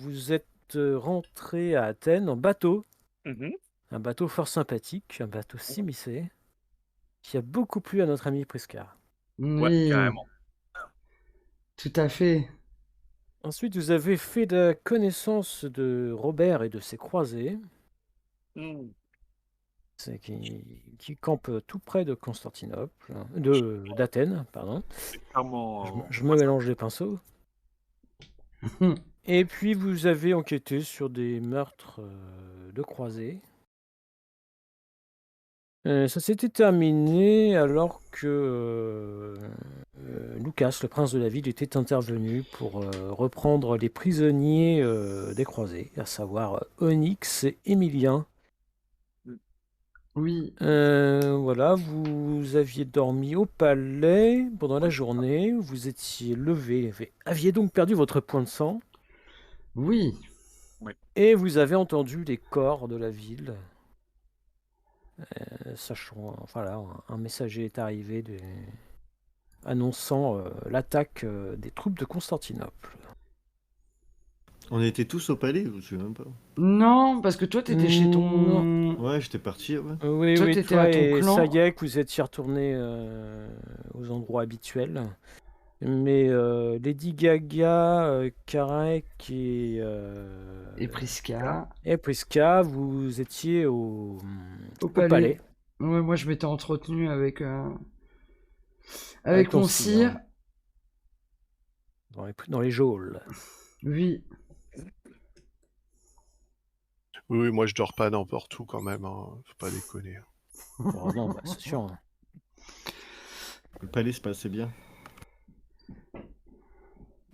vous êtes rentré à Athènes en bateau, Mhm. un bateau fort sympathique, un bateau s'immiscer, qui a beaucoup plu à notre ami Prisca. Ouais, Oui, carrément. tout à fait. Ensuite, vous avez fait la connaissance de Robert et de ses croisés, Hmm. qui campent tout près de Constantinople, d'Athènes, pardon. C'est clairement Je me mélange les pinceaux. Et puis, vous avez enquêté sur des meurtres de croisés. Ça s'était terminé alors que Lucas, le prince de la ville, était intervenu pour reprendre les prisonniers des croisés, à savoir Onyx et Émilien. Oui, Voilà, vous aviez dormi au palais pendant la journée, vous étiez levé, aviez donc perdu votre point de sang, oui. Ouais. et vous avez entendu les corps de la ville. Sachant, voilà, un messager est arrivé annonçant l'attaque des troupes de Constantinople. On était tous au palais, je me souviens même pas. Non, parce que toi, t'étais chez Non. ton... Ouais, j'étais parti, ouais. Oui, Toi, oui, t'étais à toi ton et clan. Sayek, vous étiez retournés aux endroits habituels. Mais Lady Gaga, Karek Et Prisca. et Priska, vous étiez Au au palais. palais Ouais, moi, je m'étais entretenu avec, avec avec ton mon sire, sire. dans les geôles. Oui. Oui, oui, moi je dors pas n'importe où quand même, hein. Faut pas déconner. Oh, non, bah, c'est sûr. Hein. Le palais se passait bien.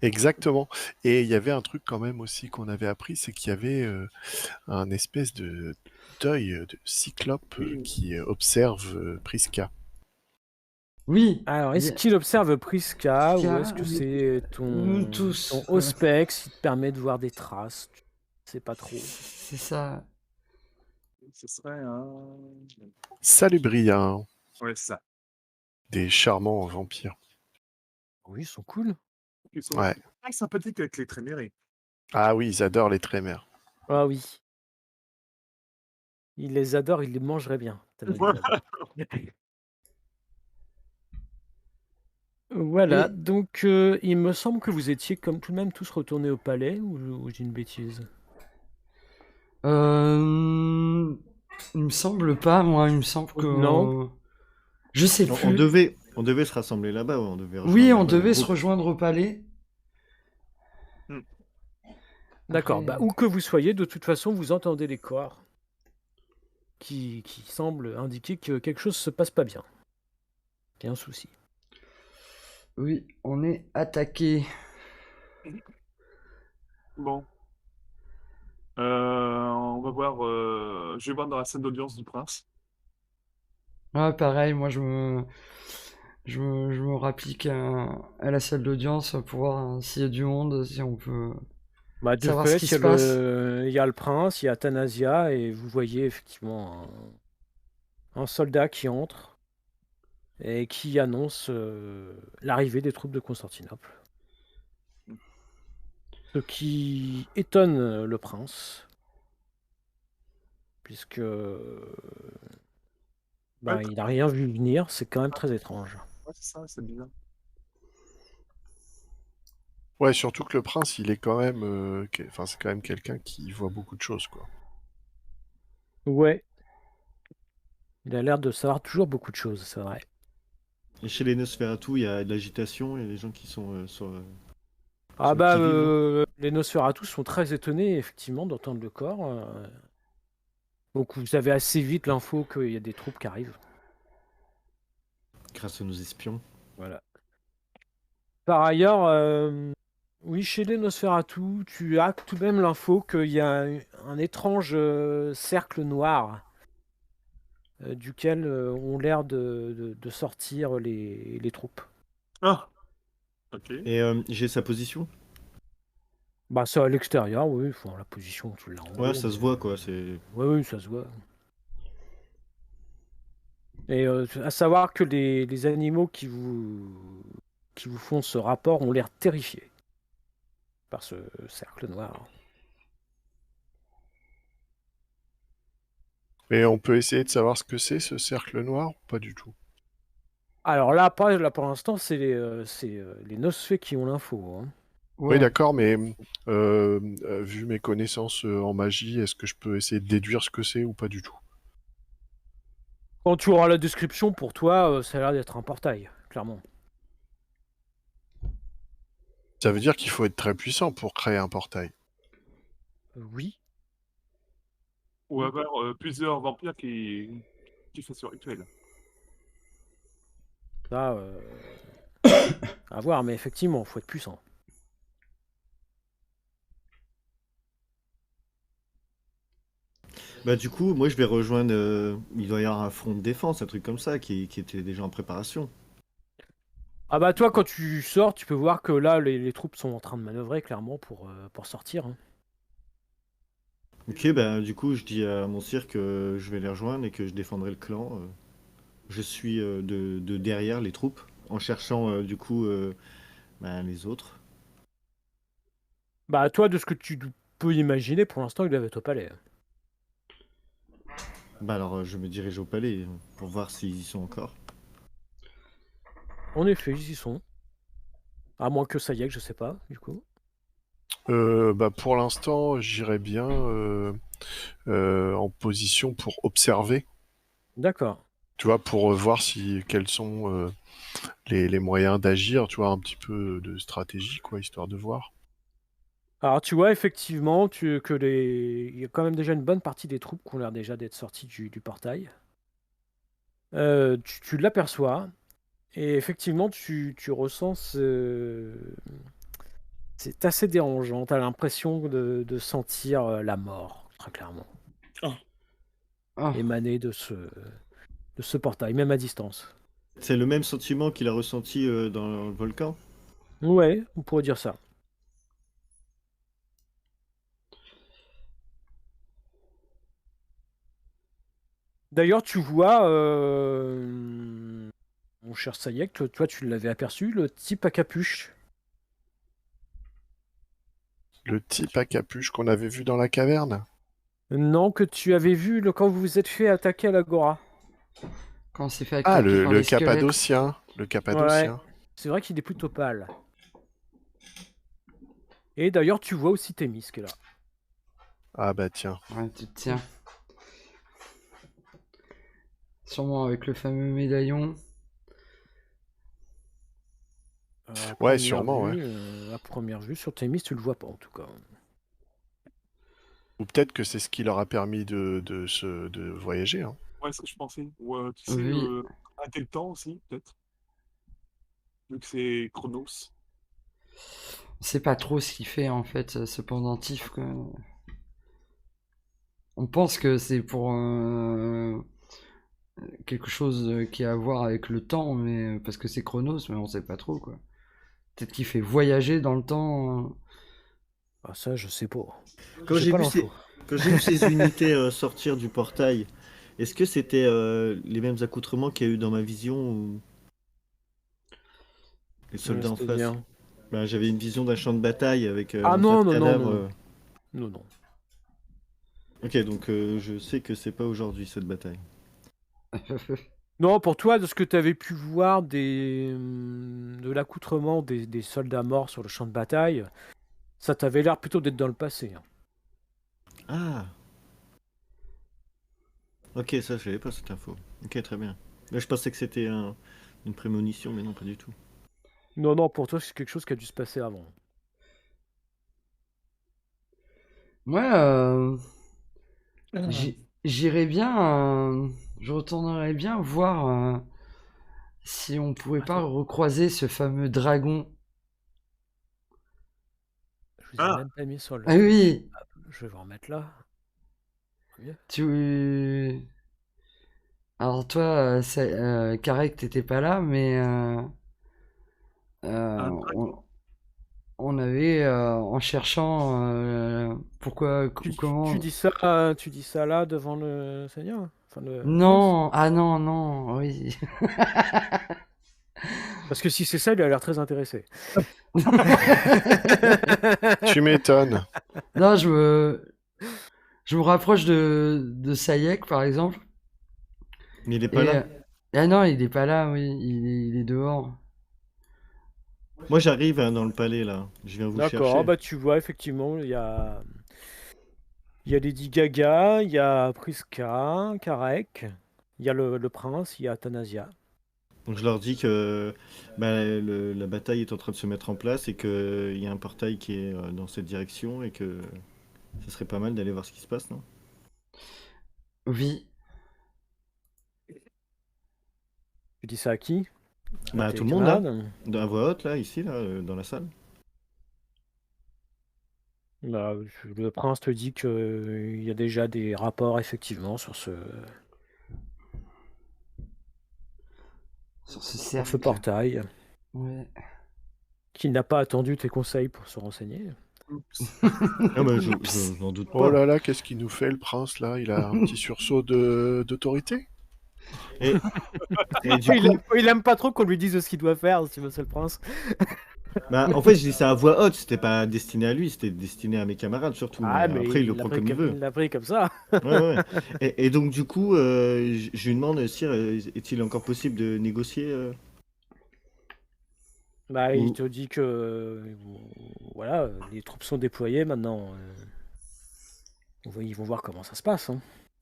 Exactement. Et il y avait un truc quand même aussi qu'on avait appris, c'est qu'il y avait un espèce de d'œil de cyclope qui observe Prisca. Oui. Alors, est-ce qu'il observe Priska ou est-ce que Prisca, c'est nous ton tous. Auspex qui te permet de voir des traces? Tu sais pas trop. C'est ça. Ce serait un... Salut Brian, Ouais, ça. des charmants vampires. Oui, ils sont cool. Ils sont Ouais. très sympathiques avec les Trémérés. Ah oui, ils adorent les trémères. Ah oui. Il les adore, il les mangerait bien. Tellement il les Voilà. adore. Voilà, Et donc il me semble que vous étiez comme tout de même tous retournés au palais, ou j'ai une bêtise? il me semble pas, moi. Il me semble Non. que... Je sais On plus. devait se rassembler là-bas, ouais, on devait Oui, rejoindre on là-bas le devait se groupe. rejoindre au palais. D'accord, Après... bah, où que vous soyez, de toute façon, vous entendez les corps qui semblent indiquer que quelque chose se passe pas bien. Il y a un souci. Oui, on est attaqué. Bon. On va voir... Je vais voir dans la salle d'audience du prince. Ouais, pareil, moi je me rapplique à la salle d'audience pour voir s'il y a du monde, si on peut Bah, de savoir ce qui fait, se passe. il y a le prince, il y a Thanasia, et vous voyez effectivement un soldat qui entre et qui annonce l'arrivée des troupes de Constantinople. Ce qui étonne le prince, puisque Ouais, bah, il n'a rien vu venir, c'est quand même très étrange. ouais, c'est ça, c'est bizarre. Ouais, surtout que le prince, il est quand même, enfin, c'est quand même quelqu'un qui voit beaucoup de choses, quoi. Ouais, il a l'air de savoir toujours beaucoup de choses, c'est vrai. Et chez les Nosferatu, il y a de l'agitation, il y a des gens qui sont Ah sur le bah, qui-vive, non? les Nosferatu sont très étonnés, effectivement, d'entendre le corps. Donc vous avez assez vite l'info qu'il y a des troupes qui arrivent. Grâce à nos espions. Voilà. Par ailleurs, oui, chez les Nosferatu, tu as tout de même l'info qu'il y a un étrange cercle noir duquel ont l'air de sortir les troupes. Ah, ok. Et j'ai sa position? Bah, c'est à l'extérieur, oui, enfin, la position, tu l'as en Ouais, haut, ça se mais... voit, quoi. C'est... Oui, oui, ça se voit. Et à savoir que les animaux qui vous font ce rapport ont l'air terrifiés. par ce cercle noir. Mais on peut essayer de savoir ce que c'est, ce cercle noir, ou pas du tout? Alors là, pour l'instant, c'est les Nosfées qui ont l'info, hein. Oui, Ouais. d'accord, mais vu mes connaissances en magie, est-ce que je peux essayer de déduire ce que c'est ou pas du tout? Quand tu auras la description, pour toi, ça a l'air d'être un portail, clairement. Ça veut dire qu'il faut être très puissant pour créer un portail. Oui. Ou avoir plusieurs vampires qui fait ce rituel. Ça, à voir, mais effectivement, il faut être puissant. Bah du coup, moi je vais rejoindre. Il doit y avoir un front de défense, un truc comme ça, qui était déjà en préparation. Ah bah toi, quand tu sors, tu peux voir que là, les troupes sont en train de manœuvrer, clairement, pour sortir, hein. Ok, bah du coup, je dis à mon sire que je vais les rejoindre et que je défendrai le clan. Je suis de derrière les troupes, en cherchant du coup bah, les autres. Bah toi, de ce que tu peux imaginer, pour l'instant, ils doivent être au palais. Bah alors, je me dirige au palais pour voir s'ils y sont encore. En effet, ils y sont. À moins que ça y est, que je sais pas, du coup. Bah pour l'instant, j'irai bien en position pour observer, D'accord. tu vois, pour voir quels sont les moyens d'agir, tu vois, un petit peu de stratégie, quoi, histoire de voir. Alors tu vois effectivement il y a quand même déjà une bonne partie des troupes qui ont l'air déjà d'être sorties du portail. Tu l'aperçois et effectivement tu ressens c'est assez dérangeant. T'as l'impression de sentir la mort, très clairement, Ah, émaner de ce portail, même à distance. C'est le même sentiment qu'il a ressenti dans le volcan. Ouais, on pourrait dire ça. D'ailleurs, tu vois, mon cher Sayek, toi tu l'avais aperçu, le type à capuche. Le type à capuche qu'on avait vu dans la caverne? Non, que tu avais vu quand vous vous êtes fait attaquer à l'Agora. quand on s'est fait Ah, attaquer par le les squelettes. Cappadocien. Le Ouais, Cappadocien. c'est vrai qu'il est plutôt pâle. Et d'ailleurs, tu vois aussi Thémis qui est là. Ah bah tiens. Ouais, tu te tiens. Sûrement avec le fameux médaillon. À Ouais, première sûrement, ouais. vue, à première vue, sur Thémis, tu le vois pas en tout cas. Ou peut-être que c'est ce qui leur a permis de voyager, hein. Ouais, ce que je pensais. Ou tu sais, Oui. arrêter le temps aussi, peut-être. Vu que c'est Chronos. On sait pas trop ce qu'il fait en fait, ce pendentif. Quoi. On pense que c'est pour quelque chose qui a à voir avec le temps, mais parce que c'est Chronos, mais on sait pas trop quoi. Peut-être qu'il fait voyager dans le temps. Ah, ça, je sais pas. Quand J'ai j'ai pas vu l'info. quand j'ai vu ces unités sortir du portail, est-ce que c'était les mêmes accoutrements qu'il y a eu dans ma vision ou les soldats en face? C'est-à-dire. Bah, j'avais une vision d'un champ de bataille avec Ah un tas non, de non, non, cadavres. non. Non, non. Ok, donc je sais que c'est pas aujourd'hui cette bataille. Non, pour toi, de ce que tu avais pu voir de l'accoutrement des soldats morts sur le champ de bataille, ça t'avait l'air plutôt d'être dans le passé, hein. Ah, ok, ça je savais pas cette info. Ok, très bien. Là, je pensais que c'était une prémonition, mais non, pas du tout. Non, non, pour toi, c'est quelque chose qui a dû se passer avant. Moi, j'irais bien, je retournerais bien voir si on pouvait pas recroiser ce fameux dragon. Je vous ai Ah. même pas mis sur le... Ah oui, Je vais vous remettre là. Mieux. Alors toi, Karek, t'étais pas là, mais Un on avait, en cherchant pourquoi, comment... Tu dis ça là devant le Seigneur? Enfin, Non, ah non, non, oui. Parce que si c'est ça, il a l'air très intéressé. Tu m'étonnes. Non, je me rapproche de Sayek, par exemple. Mais il est pas Et, là. ah non, il est pas là, oui, il est dehors. Moi, j'arrive hein, dans le palais, là. Je viens vous D'accord, chercher. bah tu vois, effectivement, il y a Lady Gaga, il y a Priska, Karek, il y a le prince, il y a Athanasia. Donc, je leur dis que bah, la bataille est en train de se mettre en place et qu'il y a un portail qui est dans cette direction et que ce serait pas mal d'aller voir ce qui se passe, non? Oui, Tu dis ça à qui? À Bah, tes tout le monde, là. camarades? À voix haute, là, ici, là, dans la salle. Bah, le prince te dit qu'il y a déjà des rapports, effectivement, sur sur ce ce cercle. portail, Ouais. qu'il n'a pas attendu tes conseils pour se renseigner. Oups. Ah, bah, Oups. je n'en doute Oh pas. là là, qu'est-ce qu'il nous fait, le prince, là? Il a un petit sursaut d'autorité? Et, et du coup, Il aime pas trop qu'on lui dise ce qu'il doit faire, si monsieur le prince. bah, en fait, je dis ça à voix haute. C'était pas destiné à lui, c'était destiné à mes camarades surtout. Mais Ah, mais après, il le il l'a prend pris comme il veut. il l'a pris comme ça. Ouais, ouais. Et donc, du coup, je lui demande, Sire, est-il encore possible de négocier Bah, il ou... te dit que voilà, les troupes sont déployées maintenant. Ils vont voir comment ça se passe, hein.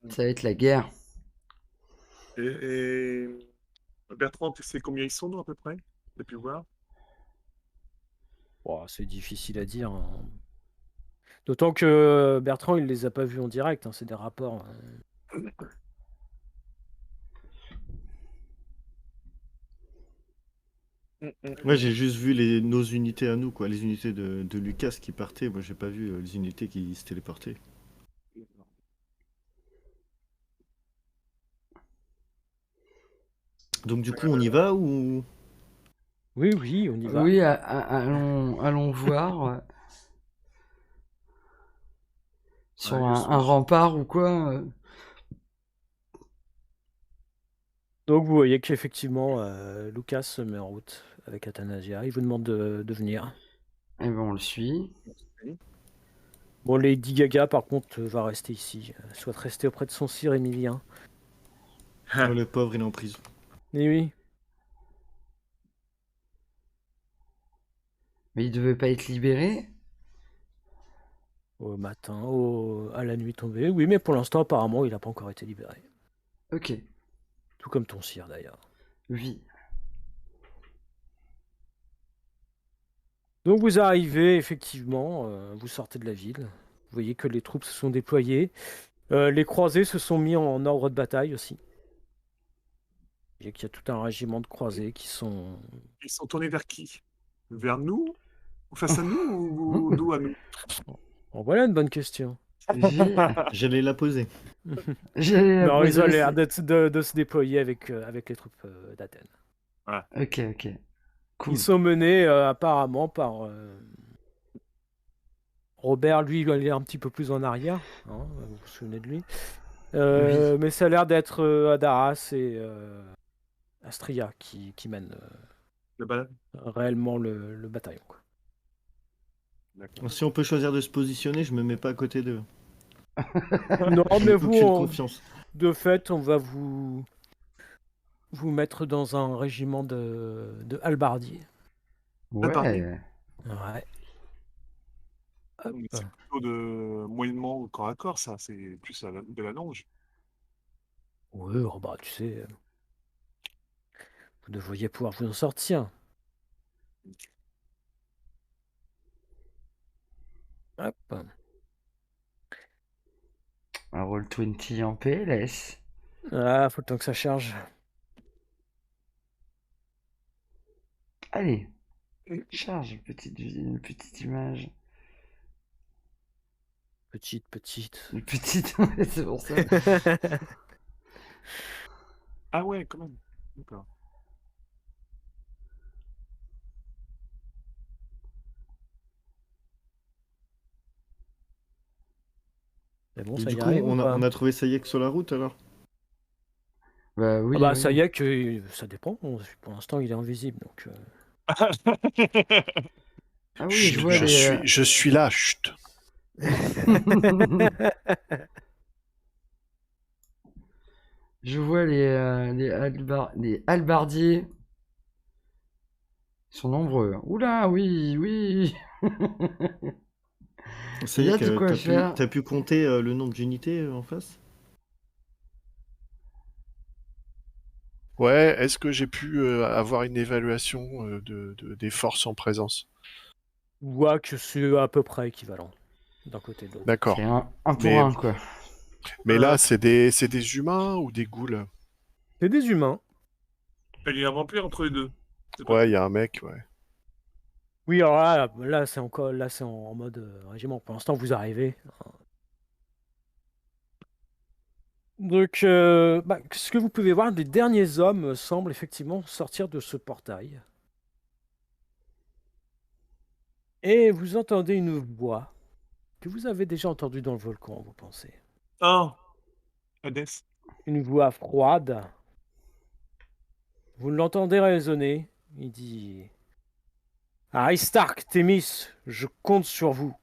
Ça va être la guerre. Et Bertrand, tu sais combien ils sont, nous, à peu près? T'as pu voir? Bon, c'est difficile à dire, hein. D'autant que Bertrand, il les a pas vus en direct, hein, c'est des rapports. Ouais, j'ai juste vu nos unités à nous, quoi, les unités de Lucas qui partaient. Moi, j'ai pas vu les unités qui se téléportaient. Donc, du coup, on y va ou... Oui, oui, on y va. Oui, allons voir sur Ouais, un rempart ou quoi. Donc vous voyez qu'effectivement, Lucas se met en route avec Athanasia. Il vous demande de venir. Eh ben, on le suit. Bon, Lady Gaga, par contre, va rester ici. Elle souhaite rester auprès de son sire Émilien. Oh, le pauvre, il est en prison. Et oui, Mais il devait pas être libéré. au matin, à la nuit tombée. Oui, mais pour l'instant, apparemment, il n'a pas encore été libéré. Ok, Tout comme ton sire, d'ailleurs. oui. Donc vous arrivez, effectivement, vous sortez de la ville. Vous voyez que les troupes se sont déployées. Les croisés se sont mis en ordre de bataille aussi. Vous voyez qu'il y a tout un régiment de croisés qui sont... Ils sont tournés vers qui? Vers nous? Face à nous ou nous à nous? Bon, voilà une bonne question. J'allais la poser. Non, ils ont l'air aussi. de se déployer avec les troupes d'Athènes. Ok, ok. Cool. Ils sont menés apparemment par Robert, lui, il est un petit peu plus en arrière, hein, vous vous souvenez de lui. Oui. Mais ça a l'air d'être Adaras et Astria qui mènent Le balade? réellement le bataillon, quoi. D'accord. Si on peut choisir de se positionner, je me mets pas à côté d'eux. Non, Je mais n'ai vous, aucune confiance. de fait, on va vous mettre dans un régiment de halbardiers. Ouais. Ouais. Hop. Mais c'est plutôt de moyennement au corps à corps, ça. C'est plus de la longe. Ouais, oh bah, tu sais, vous devriez pouvoir vous en sortir. Hop. Un Roll20 en PLS. Ah, faut le temps que ça charge. Allez, charge une petite image. Petite. Une petite, ouais, c'est pour ça. Ah ouais, quand même. D'accord. Mais bon, Et ça du y coup, arrive ou pas? on a trouvé Sayek sur la route alors? Bah Ah oui, bah oui. ça y est que ça dépend. Pour l'instant, il est invisible, donc. Ah oui, je Chut, vois les. je suis là, chut. Je vois les hallebardiers. Ils sont nombreux. Oula, oui, oui. Ça Il y y est a de que quoi faire. t'as pu compter le nombre d'unités en face? Ouais, est-ce que j'ai pu avoir une évaluation des forces en présence? Vois que c'est à peu près équivalent d'un côté et de l'autre. D'accord. C'est un pour Mais, un, quoi. mais là, c'est des humains ou des ghouls? C'est des humains. Il y a un vampire entre les deux. C'est Ouais, pas il y a un mec, ouais. Oui, alors là c'est encore là c'est en mode régiment. Pour l'instant, vous arrivez. Donc, ce que vous pouvez voir, des derniers hommes semblent effectivement sortir de ce portail. Et vous entendez une voix que vous avez déjà entendue dans le volcan, vous pensez. Ah, Hades. Une voix froide. Vous l'entendez résonner. Il dit Aristarque, Thémis, je compte sur vous.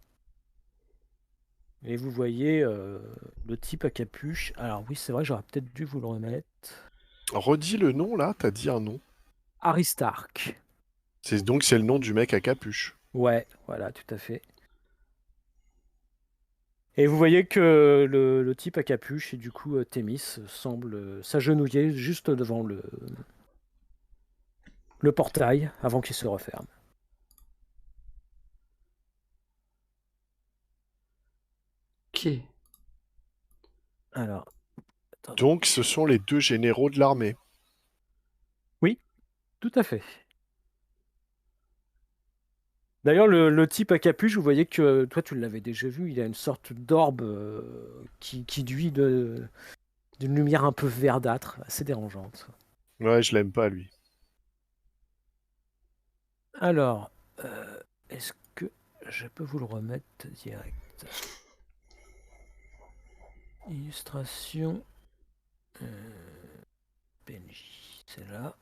Et vous voyez le type à capuche. Alors oui, c'est vrai, j'aurais peut-être dû vous le remettre. Redis le nom, là, t'as dit un nom. Aristarque. Donc c'est le nom du mec à capuche. Ouais, voilà, tout à fait. Et vous voyez que le type à capuche et du coup Thémis semble s'agenouiller juste devant le portail avant qu'il se referme. Ok. Alors, attendez. Donc ce sont les deux généraux de l'armée. Oui, tout à fait. D'ailleurs, le type à capuche, vous voyez que toi tu l'avais déjà vu, il a une sorte d'orbe qui duit d'une lumière un peu verdâtre, assez dérangeante. Ouais, je l'aime pas, lui. Alors, est-ce que je peux vous le remettre direct? Illustration. PNJ, c'est là.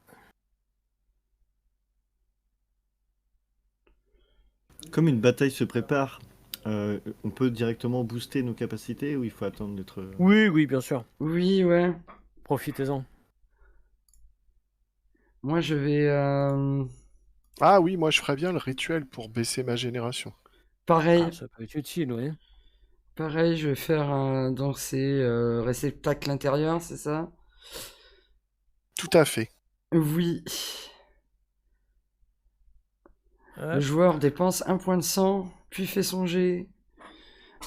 Comme une bataille se prépare, on peut directement booster nos capacités ou il faut attendre d'être... Oui, bien sûr. Oui, ouais. Profitez-en. Moi, je vais. Ah oui, moi je ferais bien le rituel pour baisser ma génération. Pareil. Ah, ça peut être utile, oui. Pareil, je vais faire donc c'est réceptacle intérieur, c'est ça? Tout à fait. Oui. Le joueur dépense un point de sang, puis fait son jet.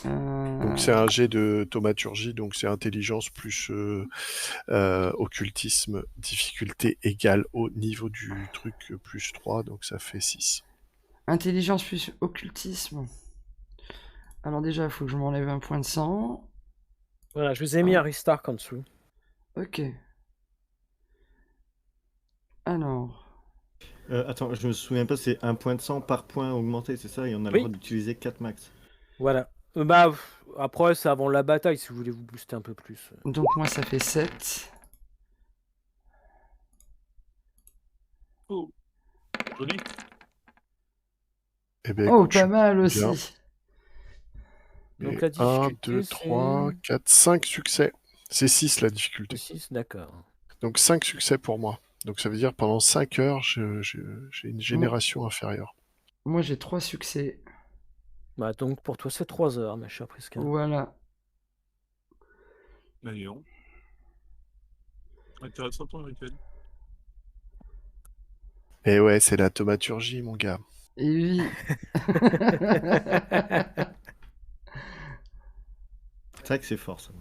Donc c'est un jet de thaumaturgie, donc c'est intelligence plus occultisme, difficulté égale au niveau du truc plus 3, donc ça fait 6. Intelligence plus occultisme. Alors déjà, il faut que je m'enlève un point de sang. Voilà, je vous ai mis Aristarque en dessous. Ok. Alors. Attends, je me souviens pas, c'est un point de sang par point augmenté, c'est ça? Et on a le droit d'utiliser 4 max. Voilà. Après, c'est avant la bataille, si vous voulez vous booster un peu plus. Donc moi, ça fait 7. Oh, joli. Eh ben, Oh, écoute, pas mal bien. aussi. Donc la 1, difficulté, 2, 3, 4, 5 succès. C'est 6 la difficulté. 6, d'accord. Donc 5 succès pour moi. Donc ça veut dire pendant 5 heures, j'ai une génération inférieure. Moi, j'ai 3 succès. Bah, donc pour toi, c'est 3 heures, ma chère Prisca. Voilà. D'ailleurs. Intéressant ton rituel. Et ouais, c'est la thaumaturgie, mon gars. Et oui. C'est vrai que c'est fort, ça.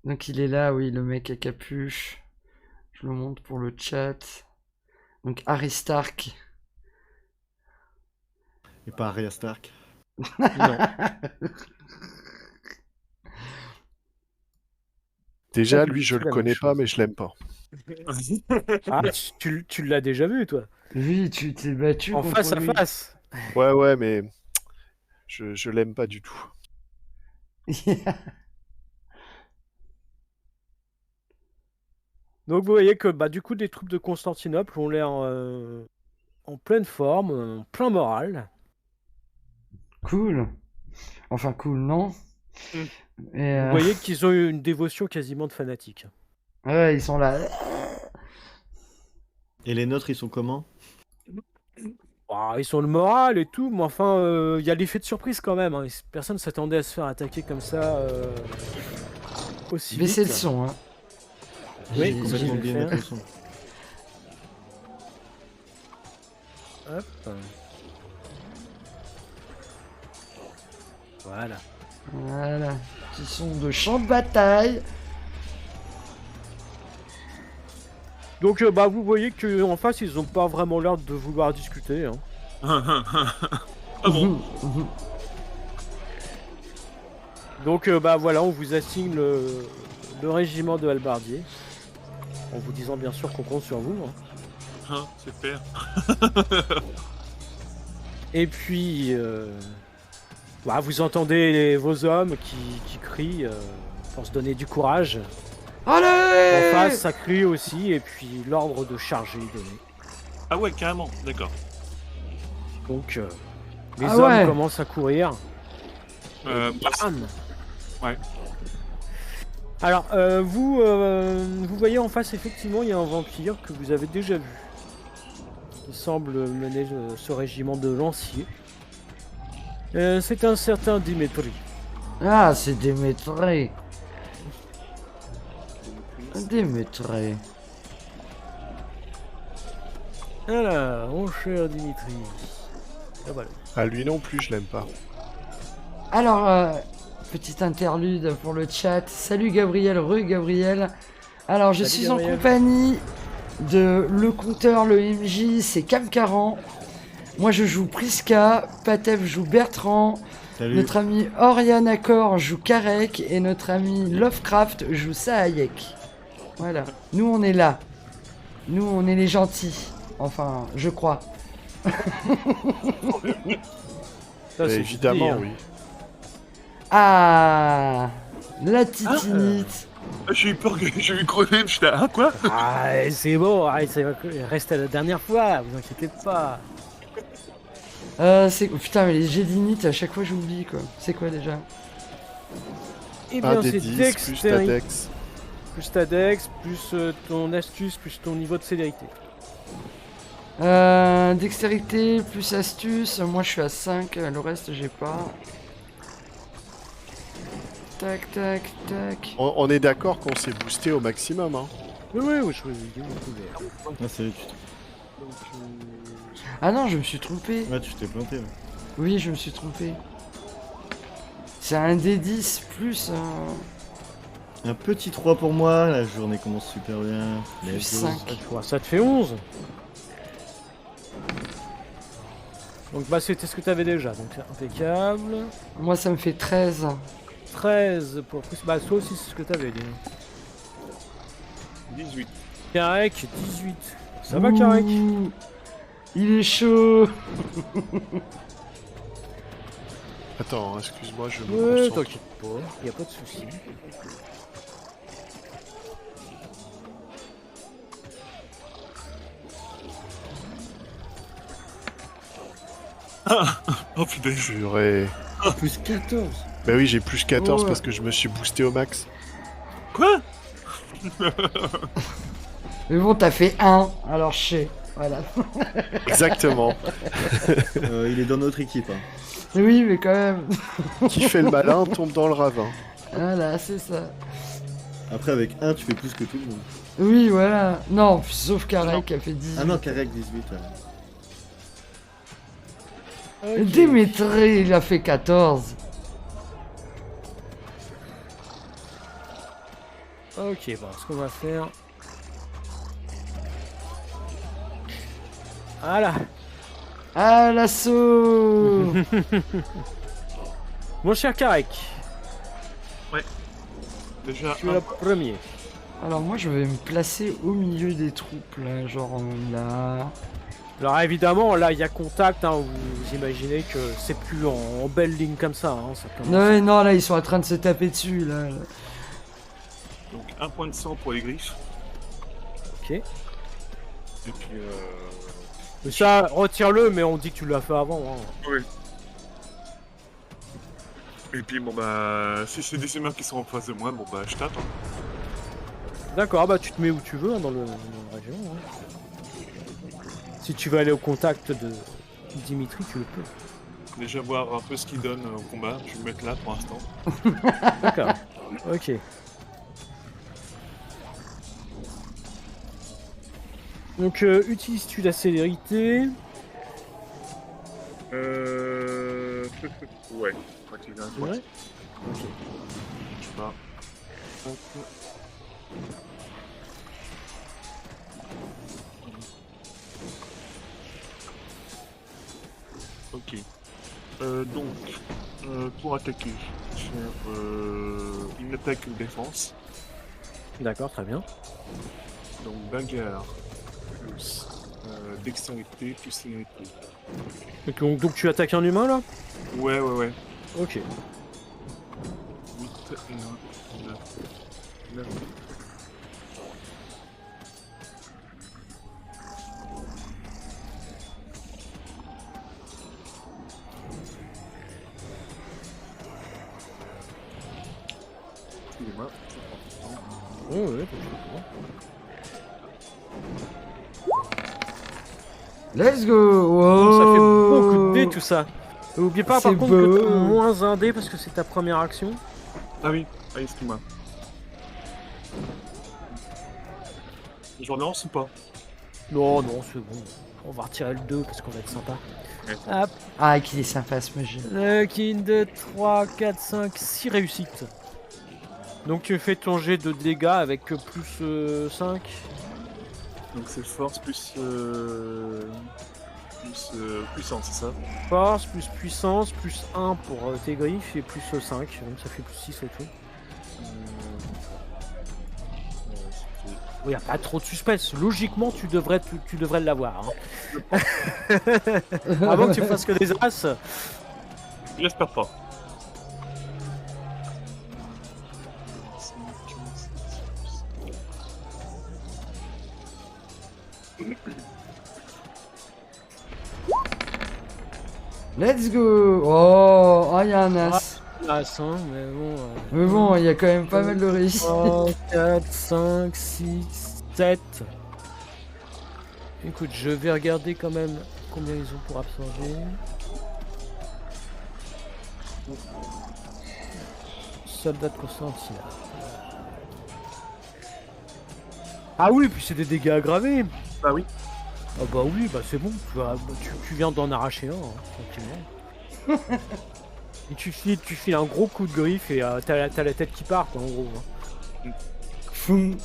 Donc il est là, oui, le mec à capuche. Je le montre pour le chat. Donc Aristarque. Et pas Arya Stark. Non. Déjà, Ça, lui, je c'est le la même connais pas, chose. mais je l'aime pas. Ah, tu l'as déjà vu, toi? Oui, tu t'es battu En contre face à lui. face. Ouais, mais je l'aime pas du tout. Donc vous voyez que bah, du coup, les troupes de Constantinople ont l'air en pleine forme, en plein moral. Cool. Enfin, cool, non? Mm. Et, Vous voyez qu'ils ont eu une dévotion quasiment de fanatiques. ouais, ils sont là. Et les nôtres, ils sont comment? Ah, ils ont le moral et tout, mais enfin, il y a l'effet de surprise quand même. Hein. Personne ne s'attendait à se faire attaquer comme ça aussi Baissez le vite. son, hein. Oui, J'ai- complètement. Ils vont le bien faire. mettre le son. Hop. Voilà. Voilà. Petit son de champ de bataille. Donc bah vous voyez qu'en face ils ont pas vraiment l'air de vouloir discuter. Hein. Ah bon? Donc bah voilà, on vous assigne le régiment de halbardiers. En vous disant bien sûr qu'on compte sur vous. Hein. Hein, c'est faire. Et puis bah, vous entendez vos hommes qui crient pour se donner du courage. En Allez! face ça crie aussi et puis l'ordre de charger est donné. Ah ouais, carrément, d'accord. Donc les Ah hommes ouais. commencent à courir. Bam. Ouais. Alors, vous voyez en face, effectivement, il y a un vampire que vous avez déjà vu. Il semble mener ce régiment de lanciers. C'est un certain Dimitri. Ah, c'est Démétré. Démétré. Alors, mon cher Dimitri. Ah, voilà. Ah, lui non plus, je l'aime pas. Alors, petite interlude pour le chat. Salut Gabriel, re-Gabriel. Alors, je Salut, suis Gabriel. en compagnie de le compteur, le MJ, c'est Camcaran. Moi, je joue Priska, Patef joue Bertrand, Salut. notre ami Oriane Accor joue Karek et notre ami Lovecraft joue Sahayek. Voilà. Nous, on est là. Nous, on est les gentils. Enfin, je crois. Ça, c'est Évidemment, dit, hein. oui. Ah, la titinite. Ah, j'ai eu peur que j'ai eu crever, j'étais là, hein, quoi? Ah, c'est bon, reste à la dernière fois, vous inquiétez pas. C'est... Putain, mais les jets d'init, à chaque fois j'oublie quoi. C'est quoi déjà? Eh Un bien, des c'est 10 plus ta dextérité, dex. plus ta dex, plus ton astuce, plus ton niveau de célérité. Dextérité plus astuce, moi je suis à 5, le reste j'ai pas. Tac, tac, tac. On est d'accord qu'on s'est boosté au maximum, hein. Oui, oui, je vous Ah, c'est... Ah non, je me suis trompé. Ouais, tu t'es planté. Ouais. Oui, je me suis trompé. C'est un D10 plus Un petit 3 pour moi, la journée commence super bien. Plus Let's go. 5. Ça te fait 11. Donc bah c'était ce que tu avais déjà, donc c'est impeccable. Moi ça me fait 13. 13 pour plus. Bah toi aussi c'est ce que tu avais dit. 18. Karek, 18. Ça va Karek? Ouh, il est chaud. Attends, hein, excuse-moi, je me Ouais, concentre. t'inquiète pas, y a pas de souci. Oh putain. J'aurais... Plus 14. Bah oui, j'ai plus 14 Ouais. parce que je me suis boosté au max. Quoi? Mais bon, t'as fait 1, alors je sais. Voilà. Exactement. Il est dans notre équipe. Hein. Oui, mais quand même. Qui fait le malin tombe dans le ravin. Voilà, c'est ça. Après, avec 1, tu fais plus que tout le monde. Oui, voilà. Non, sauf Karek qui a fait 18. Ah non, Karek 18. Ouais. Ok. Démétré, il a fait 14. Ok, bon, ce qu'on va faire. Voilà. Ah, l'assaut. Mon cher Karek, Déjà, tu es le premier. Alors moi, je vais me placer au milieu des troupes, là, genre là. Alors évidemment, là il y a contact, hein, vous imaginez que c'est plus en belle ligne comme ça. Hein, ça commence- Non, non, là, ils sont en train de se taper dessus, là. donc un point de sang pour les griffes. Ok. Et puis, Mais ça, retire-le, mais on dit que tu l'as fait avant. Hein. oui. Et puis, bon, bah, si c'est des humains qui sont en face de moi, bon, bah, je tape. Hein. D'accord, bah tu te mets où tu veux hein, dans la région. Hein. Si tu veux aller au contact de Dimitri, tu le peux. Déjà voir un peu ce qu'il donne au combat. Je vais me mettre là pour l'instant. D'accord. Ok. Donc, utilises-tu la célérité? Ouais. Je crois qu'il vient de Ouais. Ok. Je sais pas. Hop. Ok. Donc, pour attaquer, faire une attaque ou une défense. D'accord, très bien. Donc bagarre plus dextérité plus célérité. Donc tu attaques un humain là? Ouais. Ok. 8 et 1, 9. Excusez-moi. Ouais. Let's go. Ça fait Wow. beaucoup de dés tout ça. N'oublie pas par C'est contre que t'as beau. moins un dé parce que c'est ta première action. Ah oui, excuse-moi. J'en lance ou pas? Non, c'est bon. On va retirer le 2 parce qu'on va être sympa. Hop. Ah, qu'il est sympa ce magie. Qui 1, 2, 3, 4, 5, 6 réussites. Donc tu fais ton jet de dégâts avec plus 5. Donc c'est force plus puissance, c'est ça? Force, plus puissance, plus 1 pour tes griffes et plus 5. Donc ça fait plus 6 au tout. Il n'y a pas trop de suspense. Logiquement, tu devrais l'avoir. Hein. Avant que tu fasses que des as. J'espère pas. Let's go. Oh, il y a un as. As, hein, mais bon. Mais bon, il y a quand même pas mal de réussites. 3, 4, 5, 6, 7. Écoute, je vais regarder quand même combien ils ont pour absorber. Soldat de Constantine. Ah oui, puis c'est des dégâts aggravés. Bah oui. Ah bah oui, bah c'est bon, tu viens d'en arracher un, hein, tranquillement. Et tu files un gros coup de griffe et t'as la tête qui part, quoi, en gros. Hein. Foum.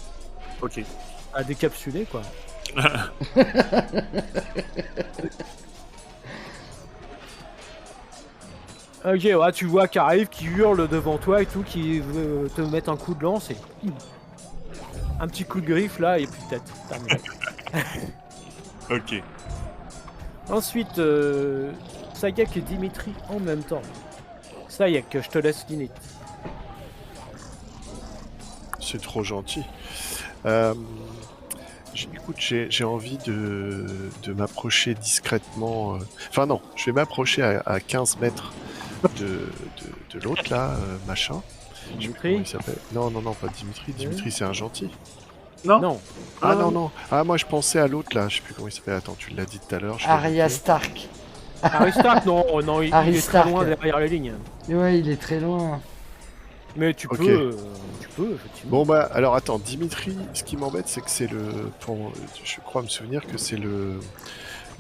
Ok. À décapsuler, quoi. Ok, ouais, tu vois qui arrive, qui hurle devant toi et tout, qui veut te mettre un coup de lance et... Un petit coup de griffe, là, et puis tête. Terminé. Ok. Ensuite, Sagak et Dimitri en même temps. Sagak, je te laisse l'init. C'est trop gentil. Écoute, j'ai envie de m'approcher discrètement. Enfin non, je vais m'approcher à 15 mètres de l'autre là, machin. Je sais plus comment il s'appelle. Non, pas Dimitri. Dimitri, c'est un gentil. Non. Ah non. Ah, moi je pensais à l'autre là, je sais plus comment il s'appelle. Attends, tu l'as dit tout à l'heure. Arya Stark. Harry Stark, non, il Harry est Stark. très loin derrière les lignes. Ouais, il est très loin. Mais tu Ok. peux, effectivement. Bon bah alors attends, Dimitri, ce qui m'embête c'est que c'est je crois me souvenir que c'est le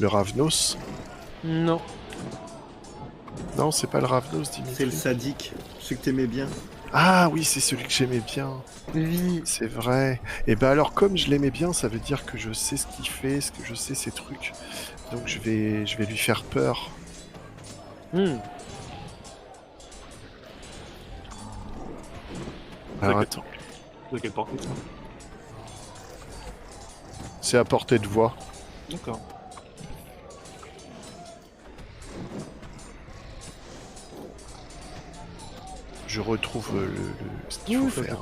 Ravnos. Non. Non, c'est pas le Ravnos, Dimitri. C'est le sadique, celui que t'aimais bien. Ah oui, c'est celui que j'aimais bien. Oui. C'est vrai. Et ben alors comme je l'aimais bien, ça veut dire que je sais ce qu'il fait, ce que je sais ses trucs. Donc je vais lui faire peur. Alors attends, De quelle portée ça? c'est à portée de voix. D'accord. Je retrouve ce qu'il faut faire.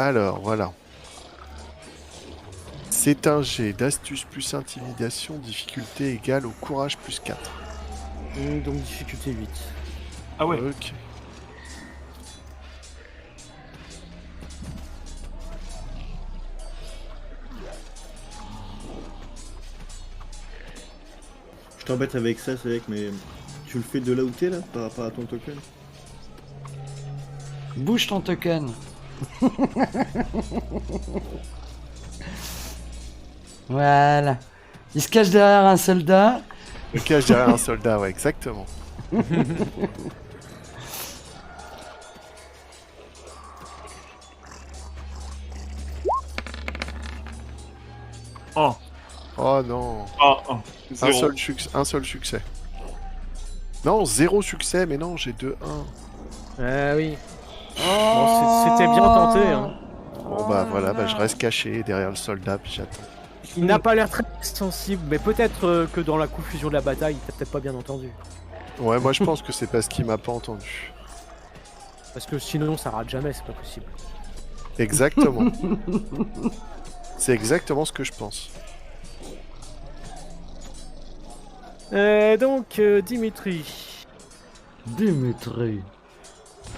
Alors, voilà. C'est un jet d'astuce plus intimidation, difficulté égale au courage plus 4. Donc difficulté 8. Ah ouais. Ok. Je t'embête avec ça, c'est vrai que mais tu le fais de là où t'es là par rapport à ton token. Bouge ton token. Voilà. Il se cache derrière un soldat. Le cache derrière un soldat, ouais, exactement. Oh. Oh non. Ah, ah. Zéro. Un seul succès. Non, 0 succès, mais non, j'ai 2-1. Ah oui. Oh. Bon, c'était bien tenté. Hein. Bon bah voilà, bah, je reste caché derrière le soldat, puis j'attends. Il n'a pas l'air très sensible, mais peut-être que dans la confusion de la bataille, il t'a peut-être pas bien entendu. Ouais, moi je pense que c'est parce qu'il m'a pas entendu. Parce que sinon, ça rate jamais, c'est pas possible. Exactement. C'est exactement ce que je pense. Donc, Dimitri. Dimitri.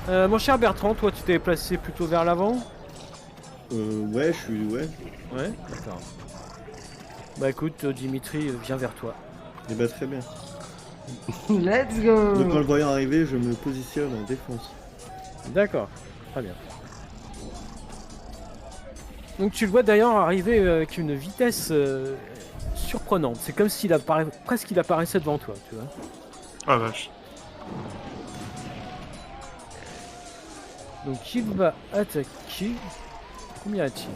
Mon cher Bertrand, toi, tu t'es placé plutôt vers l'avant? Ouais, je suis. Ouais. Ouais, d'accord. Bah écoute, Dimitri vient vers toi. Et bah, très bien. Let's go. Donc, en le voyant arriver, je me positionne en défense. D'accord, très bien. Donc tu le vois d'ailleurs arriver avec une vitesse surprenante. C'est comme s'il presque il apparaissait devant toi, tu vois. Ah vache. Donc il va attaquer. Combien a-t-il?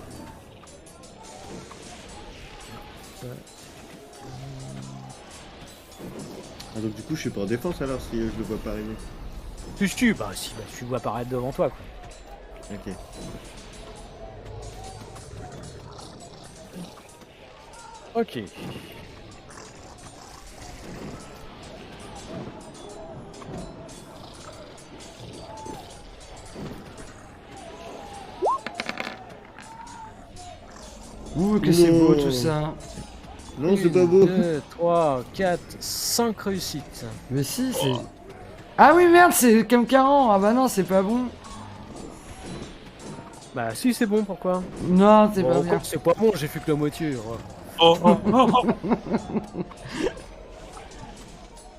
Ah, donc, du coup, je suis pas en défense alors si je le vois pas arriver. Bah si, bah, tu le vois apparaître devant toi, quoi. Ok. Ok. Ouh, que c'est beau Non. tout ça. Non, c'est pas beau. 2, 3, 4, 5 réussites. Mais si, c'est... Ah oui, merde, c'est comme 40. Ah bah non, c'est pas bon. Bah si, c'est bon, pourquoi? Non, c'est Bon, pas encore bien. que c'est pas bon, j'ai fait que la moitié. Ouais. Oh, oh, oh, oh.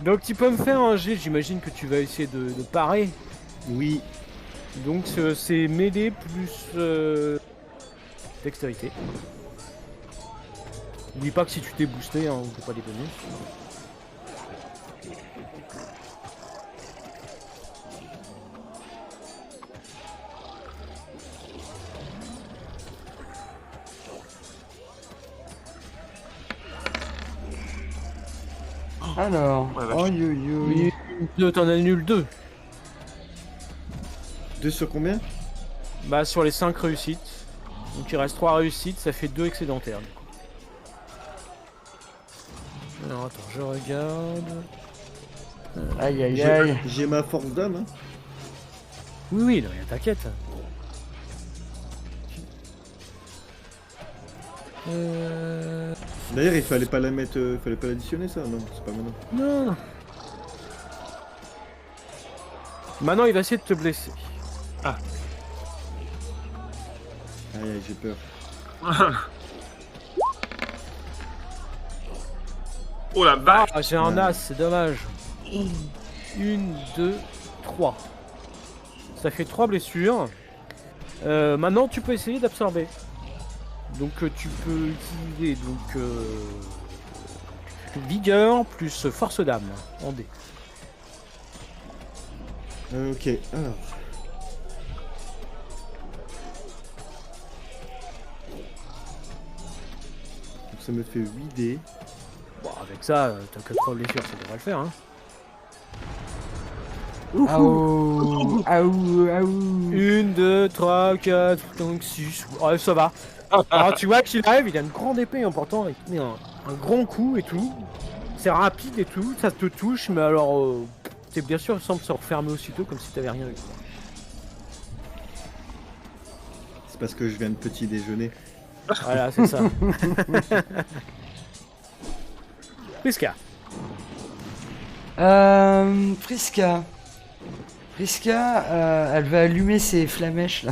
Donc tu peux me faire un jet, j'imagine que tu vas essayer de parer. Oui. Donc c'est mêlée plus dextérité. N'oublie pas que si tu t'es boosté, hein, on peut pas les bonus. Alors, Ouais, vache. oh yo yo. Oui, t'en annules 2. 2 sur combien? Bah sur les 5 réussites. Donc il reste 3 réussites, ça fait 2 excédentaires. Du coup. Alors attends, je regarde. Aïe aïe aïe. J'ai ma force d'âme. Hein. Oui, oui, non, t'inquiète. D'ailleurs, il fallait pas la mettre, fallait pas l'additionner ça, non, c'est pas maintenant. Non. Maintenant, il va essayer de te blesser. Aïe aïe, j'ai peur. Oh la vache. Ah, j'ai un as, c'est dommage. 1, 2, 3. Ça fait 3 blessures. Maintenant, tu peux essayer d'absorber. Donc, tu peux utiliser donc vigueur plus force d'âme en dé. Ok, alors. Donc ça me fait 8 dés. Bon, avec ça, t'as que 3 blessures, ça devrait le faire. Hein. Aouh, aouh, aouh. 1, 2, 3, 4, 5, 6. Ouais, ça va. Alors, tu vois qu'il arrive, il a une grande épée en portant, il te met un grand coup et tout. C'est rapide et tout, ça te touche, mais alors, c'est bien sûr, il semble se refermer aussitôt comme si t'avais rien eu. C'est parce que je viens de petit déjeuner. Voilà, c'est ça. Prisca. Prisca. Prisca, elle va allumer ses flamèches là.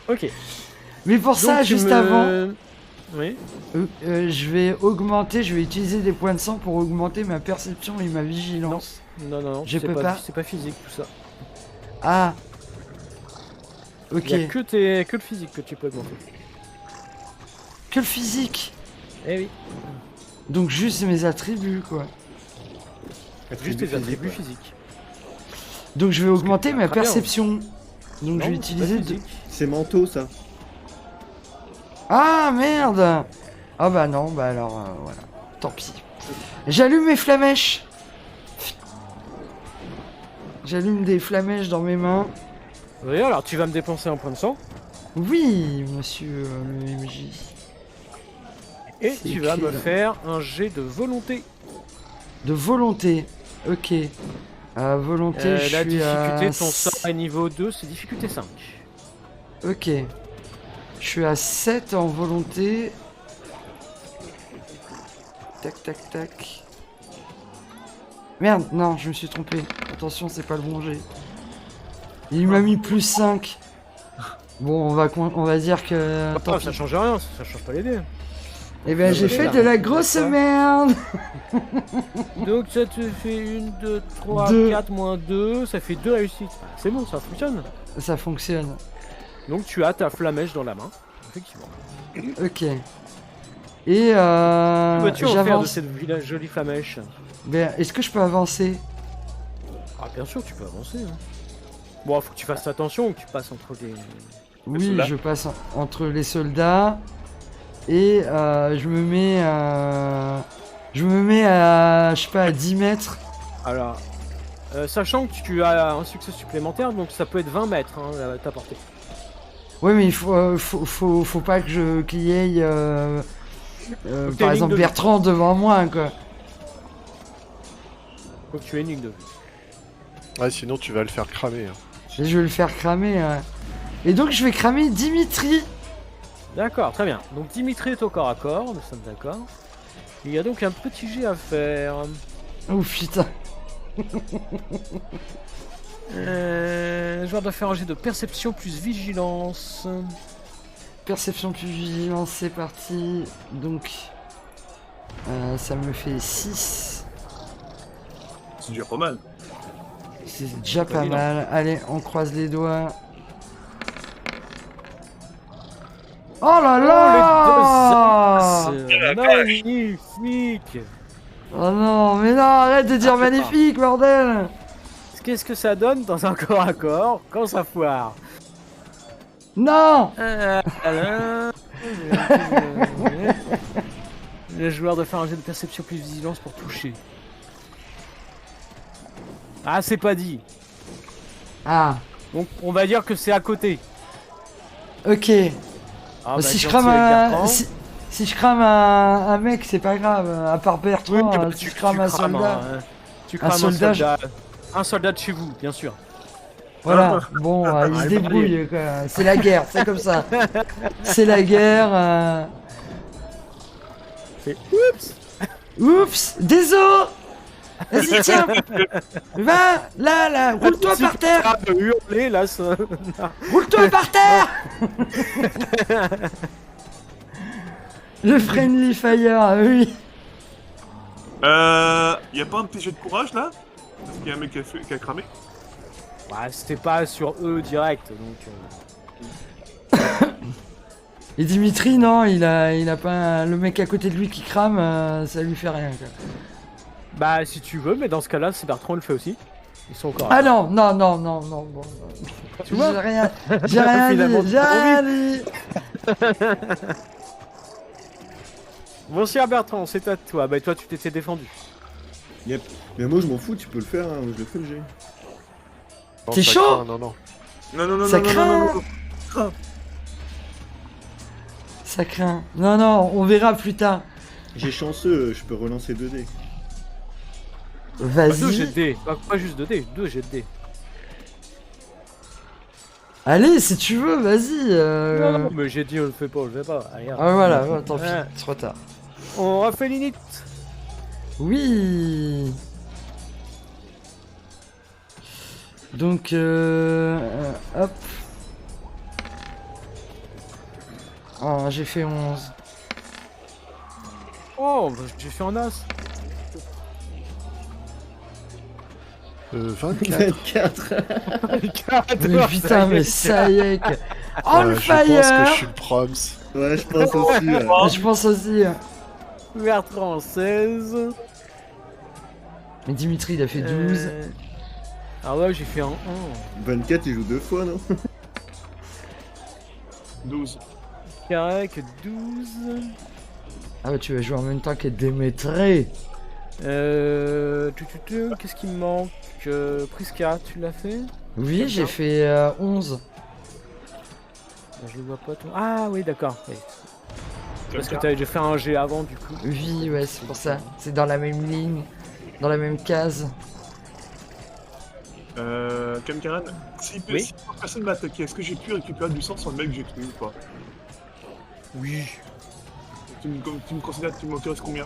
Ok. Mais pour ça, Donc, juste avant, Oui. je vais augmenter, je vais utiliser des points de sang pour augmenter ma perception et ma vigilance. Non, Je c'est peux pas. c'est pas physique tout ça. Ah. Ok. Il y a que le physique que tu peux augmenter. Que le physique. Eh oui. Donc juste mes attributs quoi. Juste tes attributs physiques. Donc je vais augmenter que ma très bien. perception. Donc je vais Non, utiliser c'est pas deux. physique. C'est manteau, ça. Ah merde. Ah bah non, bah alors voilà. Tant pis. J'allume mes flamèches. J'allume des flamèches dans mes mains. Oui, alors tu vas me dépenser un point de sang Oui, monsieur le MJ. et C'est tu vas écrit, me là. faire un jet de volonté. De volonté. Ok. Volonté, je La suis à... difficulté de ton sort est niveau 2, c'est difficulté 5. Ok. Je suis à 7 en volonté. Tac, tac, tac. Merde, non, je me suis trompé. Attention, c'est pas le bon jet. Il m'a mis plus 5. Bon, on va dire que... tant Ah, pis. ça change rien, ça change pas les dés. Eh ben, j'ai fait de la grosse merde. Donc ça te fait 1, 2, 3, Deux. 4 moins 2, ça fait 2 réussites. C'est bon, ça fonctionne. Ça fonctionne. Donc tu as ta flamèche dans la main, effectivement. Ok. Et Que vas-tu en faire de j'avance. cette jolie flamèche? Ben, est-ce que je peux avancer? Ah bien sûr, tu peux avancer. Hein. Bon, faut que tu fasses attention, que tu passes entre les... Oui, soldats. je passe entre les soldats. Et je me mets à, je sais pas, à 10 mètres. Alors, sachant que tu as un succès supplémentaire, donc ça peut être 20 mètres, hein, ta portée. Ouais, mais il faut pas qu'il y ait, Faut que t'aies par une exemple, ligne de Bertrand devant moi, quoi. Faut que tu aies une ligne de vue. Ouais, sinon tu vas le faire cramer. Hein. Et je vais le faire cramer. Et donc, je vais cramer Dimitri. D'accord, très bien. Donc Dimitri est au corps à corps, nous sommes d'accord. Il y a donc un petit jet à faire. Oh putain. Le joueur doit faire un jet de perception plus vigilance. Perception plus vigilance, c'est parti. Donc, ça me fait 6. C'est déjà pas mal. C'est déjà pas évident. mal. Allez, on croise les doigts. Oh là là! Magnifique! Oh non, mais non, arrête de dire magnifique, bordel! Qu'est-ce que ça donne dans un corps à corps quand ça foire? Non! Le joueur doit faire un jet de perception plus vigilance pour toucher. Ah, c'est pas dit. Ah, Donc, on va dire que c'est à côté. ok. Ah, si, je gentil crame avec un, Bertrand. si je crame un mec, c'est pas grave. À part Bertrand, Oui, mais si je crame un soldat. Tu crames soldat, un soldat de chez vous, bien sûr. Voilà, bon, il se le débrouille, quoi. C'est la guerre, c'est comme ça. C'est la guerre. Fait oups! Oups, désolé! Vas-y, tiens! Va, là, roule-toi par terre! Ah, de hurler là, ça. Roule-toi par terre! Le friendly fire, oui. Y a pas un petit jet de courage là? Parce qu'il y a un mec qui a cramé. Bah, c'était pas sur eux direct, donc. Et Dimitri, non, il a pas le mec à côté de lui qui crame, ça lui fait rien, quoi. Bah, si tu veux, mais dans ce cas-là, c'est Bertrand le fait aussi. Ils sont encore. Ah non, bon. Tu vois? J'ai rien Finalement, dit, j'ai rien dit. Bon, cher Bertrand, c'est à toi. Bah, toi, tu t'étais défendu. Yep. Mais moi, je m'en fous, tu peux le faire, hein, je le fais le jet. Non, T'es ça chaud craint, non. Ça craint. Ça craint. Non, on verra plus tard. J'ai chanceux, je peux relancer 2 dés. Bah, 2 jets de Vas-y. dés. Pas juste 2 dés, 2 jets de dés. Allez, si tu veux, vas-y. Non, non, mais j'ai dit on le fait pas, on le fait pas. Regarde. Ah voilà, ouais, tant pis, Ouais. c'est trop tard. On refait l'init. Oui. Donc, hop. Oh, j'ai fait 11. Oh, bah, j'ai fait en as. 24. 24. Mais putain, mais ça y est. On Je pense que je fire. suis le proms. Ouais, je pense aussi. Je pense aussi. Bertrand 16. Mais Dimitri, il a fait 12. Ah ouais, j'ai fait en 1. 24, il joue 2 fois, non? 12. Carec 12. Ah bah tu vas jouer en même temps que Démétré. Qu'est-ce qui me manque Prisca, tu l'as fait? Oui, j'ai fait 11. Je le vois pas toi. Ah oui, d'accord. Oui. Parce que t'avais déjà fait un G avant du coup. Oui, ouais, c'est pour ça. C'est dans la même ligne, dans la même case. Kamkaran, si personne m'a attaqué, est-ce que j'ai pu récupérer du sang sur le mec que j'ai tué ou pas? Oui. Tu me considères que tu m'autorises combien?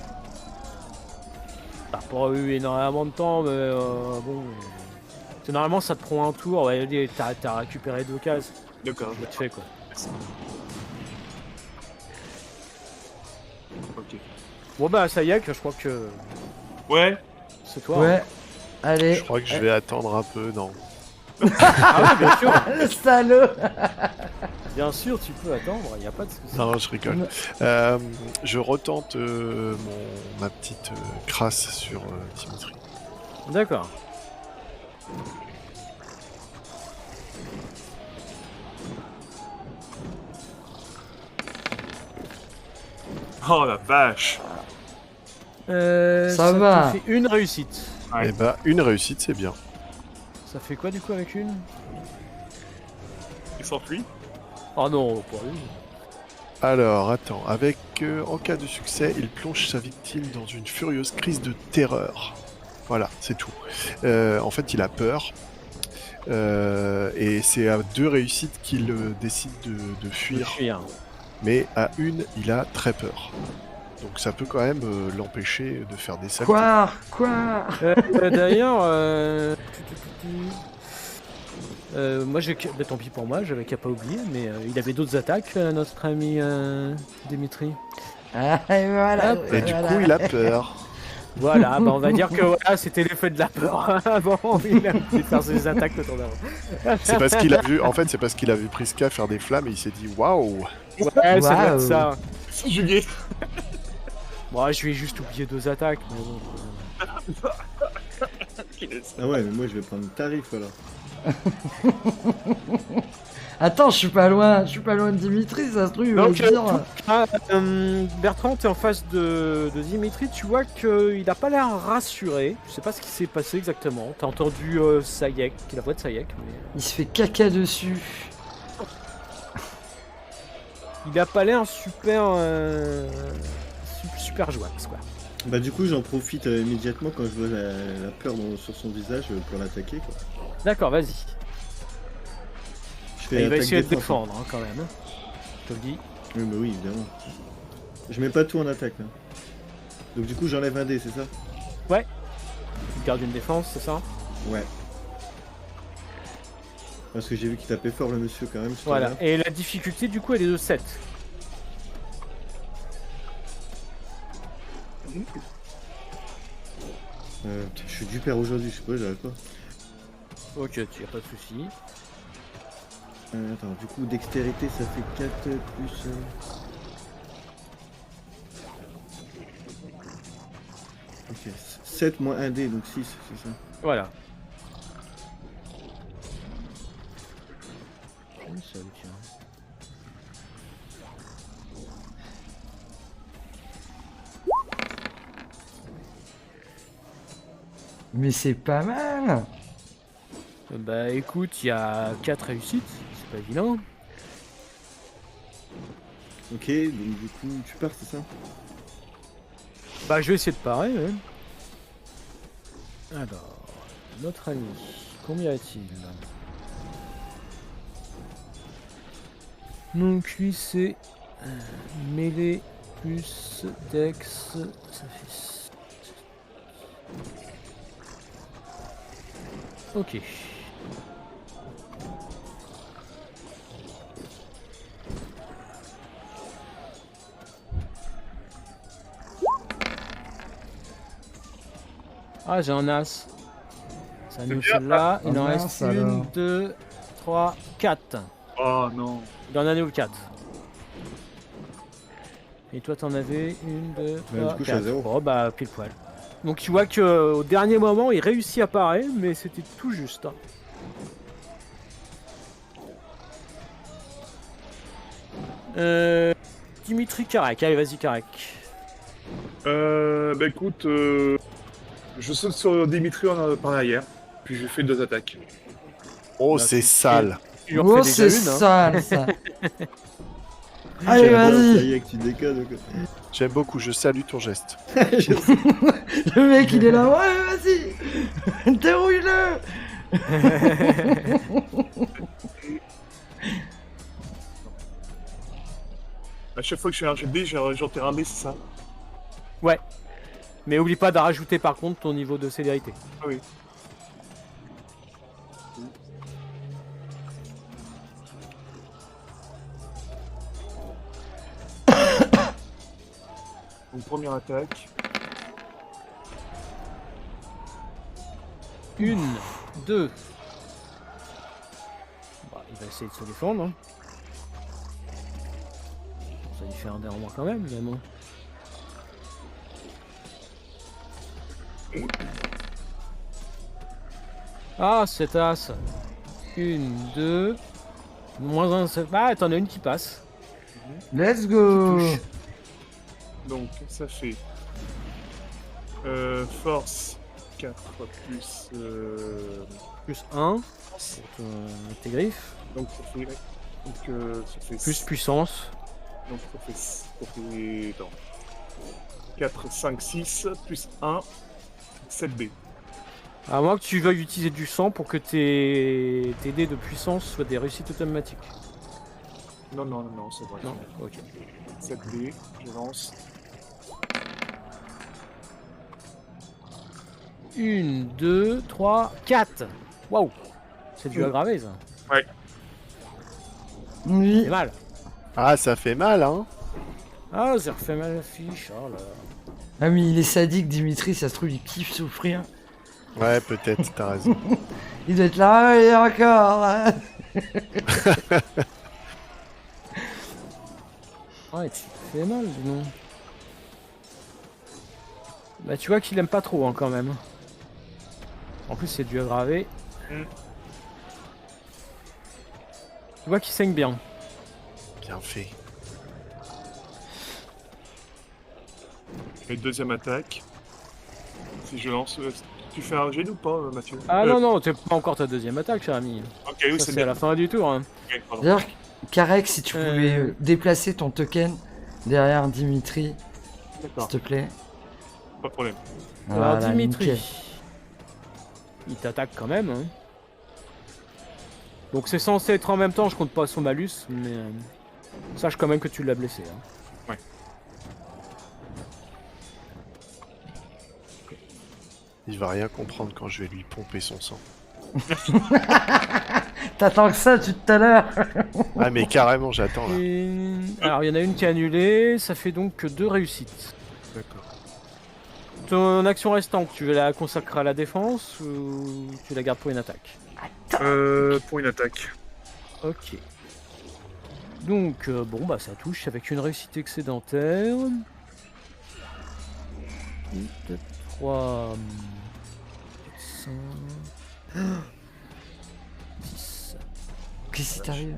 T'as pas eu énormément de temps, mais bon. Normalement ça te prend un tour, ouais, t'as récupéré 2 cases. D'accord, Vite fait quoi. ok. Bon bah ça y est, que je crois que Ouais, c'est toi. Ouais. Allez. Je crois que je vais attendre un peu, non. Ah ouais, bien sûr. Le salaud. Bien sûr, tu peux attendre, y a pas de soucis. Non, je rigole. Je retente ma petite crasse sur Dimitri. D'accord. oh la vache. Ça va. te fait une réussite. Ouais. Et bah, une réussite, c'est bien. Ça fait quoi du coup avec une? Il s'enfuit. Oh non, pas une. Alors, attends. Avec, en cas de succès, il plonge sa victime dans une furieuse crise de terreur. Voilà, c'est tout. En fait, il a peur. Et c'est à 2 réussites qu'il décide de fuir. Mais à une, il a très peur. Donc ça peut quand même l'empêcher de faire des saletés. Quoi? D'ailleurs, moi j'ai... Bah, tant pis pour moi, j'avais qu'à pas oublier, mais il avait d'autres attaques, notre ami Dimitri. Ah, et voilà. Hop. Et du coup, il a peur. Voilà, bah on va dire que voilà, c'était l'effet de la peur. Bon, il a essayé de faire ses attaques tout en avant. C'est parce qu'il a vu, en fait, c'est parce qu'il a vu Prisca faire des flammes et il s'est dit waouh. Ouais, c'est vrai Waouh. ça. Subjugué. Bon, je vais juste oublier 2 attaques, mais bon. Ah ouais, mais moi je vais prendre le tarif alors. Attends, je suis pas loin de Dimitri, ça se trouve, il va Donc, dire. Bertrand, t'es en face de Dimitri, tu vois qu'il a pas l'air rassuré. Je sais pas ce qui s'est passé exactement. T'as entendu Sayek, la voix de Sayek, mais Il se fait caca dessus. il a pas l'air super super joyeux quoi. Bah du coup j'en profite immédiatement quand je vois la peur sur son visage pour l'attaquer quoi. D'accord, vas-y. Je fais Il va attaque essayer de défense, défendre hein, quand même. Je te le dis. Oui bah oui évidemment. Je mets pas tout en attaque là. Donc du coup j'enlève un dé c'est ça? Tu gardes une défense, c'est ça? Ouais. Parce que j'ai vu qu'il tapait fort le monsieur quand même. tout à Voilà. l'heure. Et la difficulté du coup elle est de 7. Putain, je suis du père aujourd'hui, je sais pas, j'arrive pas. Ok, tu as pas de soucis. Attends, du coup dextérité ça fait 4 plus... Ok, 7 moins 1 dé, donc 6, c'est ça. Voilà. Une seule, tiens. Mais c'est pas mal. Bah écoute, il y a 4 réussites, c'est pas vilain. Ok, donc du coup tu pars, c'est ça? Bah je vais essayer de parer, ouais. Alors, notre ami, combien a-t-il? Donc lui c'est mêlée plus dex, ça fait... Ok. Ah, j'ai un as. Ça annule bien, celle-là. Il Ah, en mince, reste alors. 1, 2, 3, 4. Oh non. Il en annule 4. Et toi, t'en avais 1, 2, 3, du coup, je suis à 4. zéro. Bon, bah, pile poil. Donc, tu vois qu'au dernier moment, il réussit à parer, mais c'était tout juste. Hein. Dimitri Karek. Allez, vas-y, Karek. Bah écoute, je saute sur Dimitri par derrière, puis je fais 2 attaques. Oh, Bah, c'est tu sale. Tu lui en Oh, fais c'est déjà une. Hein. sale, ça. Allez, J'aime bien, ça vas-y. y est, que tu déconnes. Quoi. J'aime beaucoup, je salue ton geste. Je sais. Le mec, il est là. Ouais, vas-y. Dérouille-le. À chaque fois que je fais un jet de dés, j'en tire un dé, c'est ça? Ouais. Mais oublie pas de rajouter par contre ton niveau de célérité. Ah oui. Donc première attaque. 1, 2. Bah, il va essayer de se défendre. Hein. Ça lui fait un dé en moins quand même, mais bon. Ah, cet as. 1, 2. Moins 1, c'est... Ah, t'en as une qui passe. Let's go. Touche. Donc ça fait force 4 plus Plus 1. force. Tes griffes. Donc ça fait Plus puissance. donc ça fait attends. 4, 5, 6 plus 1 7B. À moins que tu veuilles utiliser du sang pour que tes dés de puissance soient des réussites automatiques. Non, c'est vrai. Non. Ok. 7B, je lance. 1, 2, 3, 4. Waouh. C'est du aggravé ça. Oui. C'est mal. Ah, ça fait mal, hein. Ah, ça refait mal la fiche. Oh là. Ah, mais il est sadique, Dimitri. Ça se trouve, il kiffe souffrir. Ouais, peut-être, t'as raison. Il doit être là. Ah, et encore. Hein. Ouais, tu fais mal, dis donc. Bah, tu vois qu'il aime pas trop hein, quand même. En plus, c'est du aggravé. Mm. Tu vois qu'il saigne bien. Bien fait. Et deuxième attaque. Si je lance. Tu fais un jet ou pas, Mathieu? Ah non, non, t'es pas encore ta deuxième attaque, cher ami. Ok, oui, Ça, c'est c'est à la fin du tour. Hein. Ok, pardon. D'ailleurs, Karek, si tu pouvais déplacer ton token derrière Dimitri, s'il D'accord, te plaît. pas de problème. Alors, Voilà, Dimitri, nickel. il t'attaque quand même. Hein. Donc c'est censé être en même temps, je compte pas son malus, mais sache quand même que tu l'as blessé. Hein. Il va rien comprendre quand je vais lui pomper son sang. T'attends que ça tout à l'heure. Ah, mais carrément, j'attends là. Alors il y en a une qui est annulée, ça fait donc que 2 réussites. D'accord. Ton action restante, tu veux la consacrer à la défense ou tu la gardes pour une attaque? Pour une attaque. Ok. Donc bon bah ça touche avec une réussite excédentaire. 2, 3, 5, 10. Qu'est-ce qui t'arrive?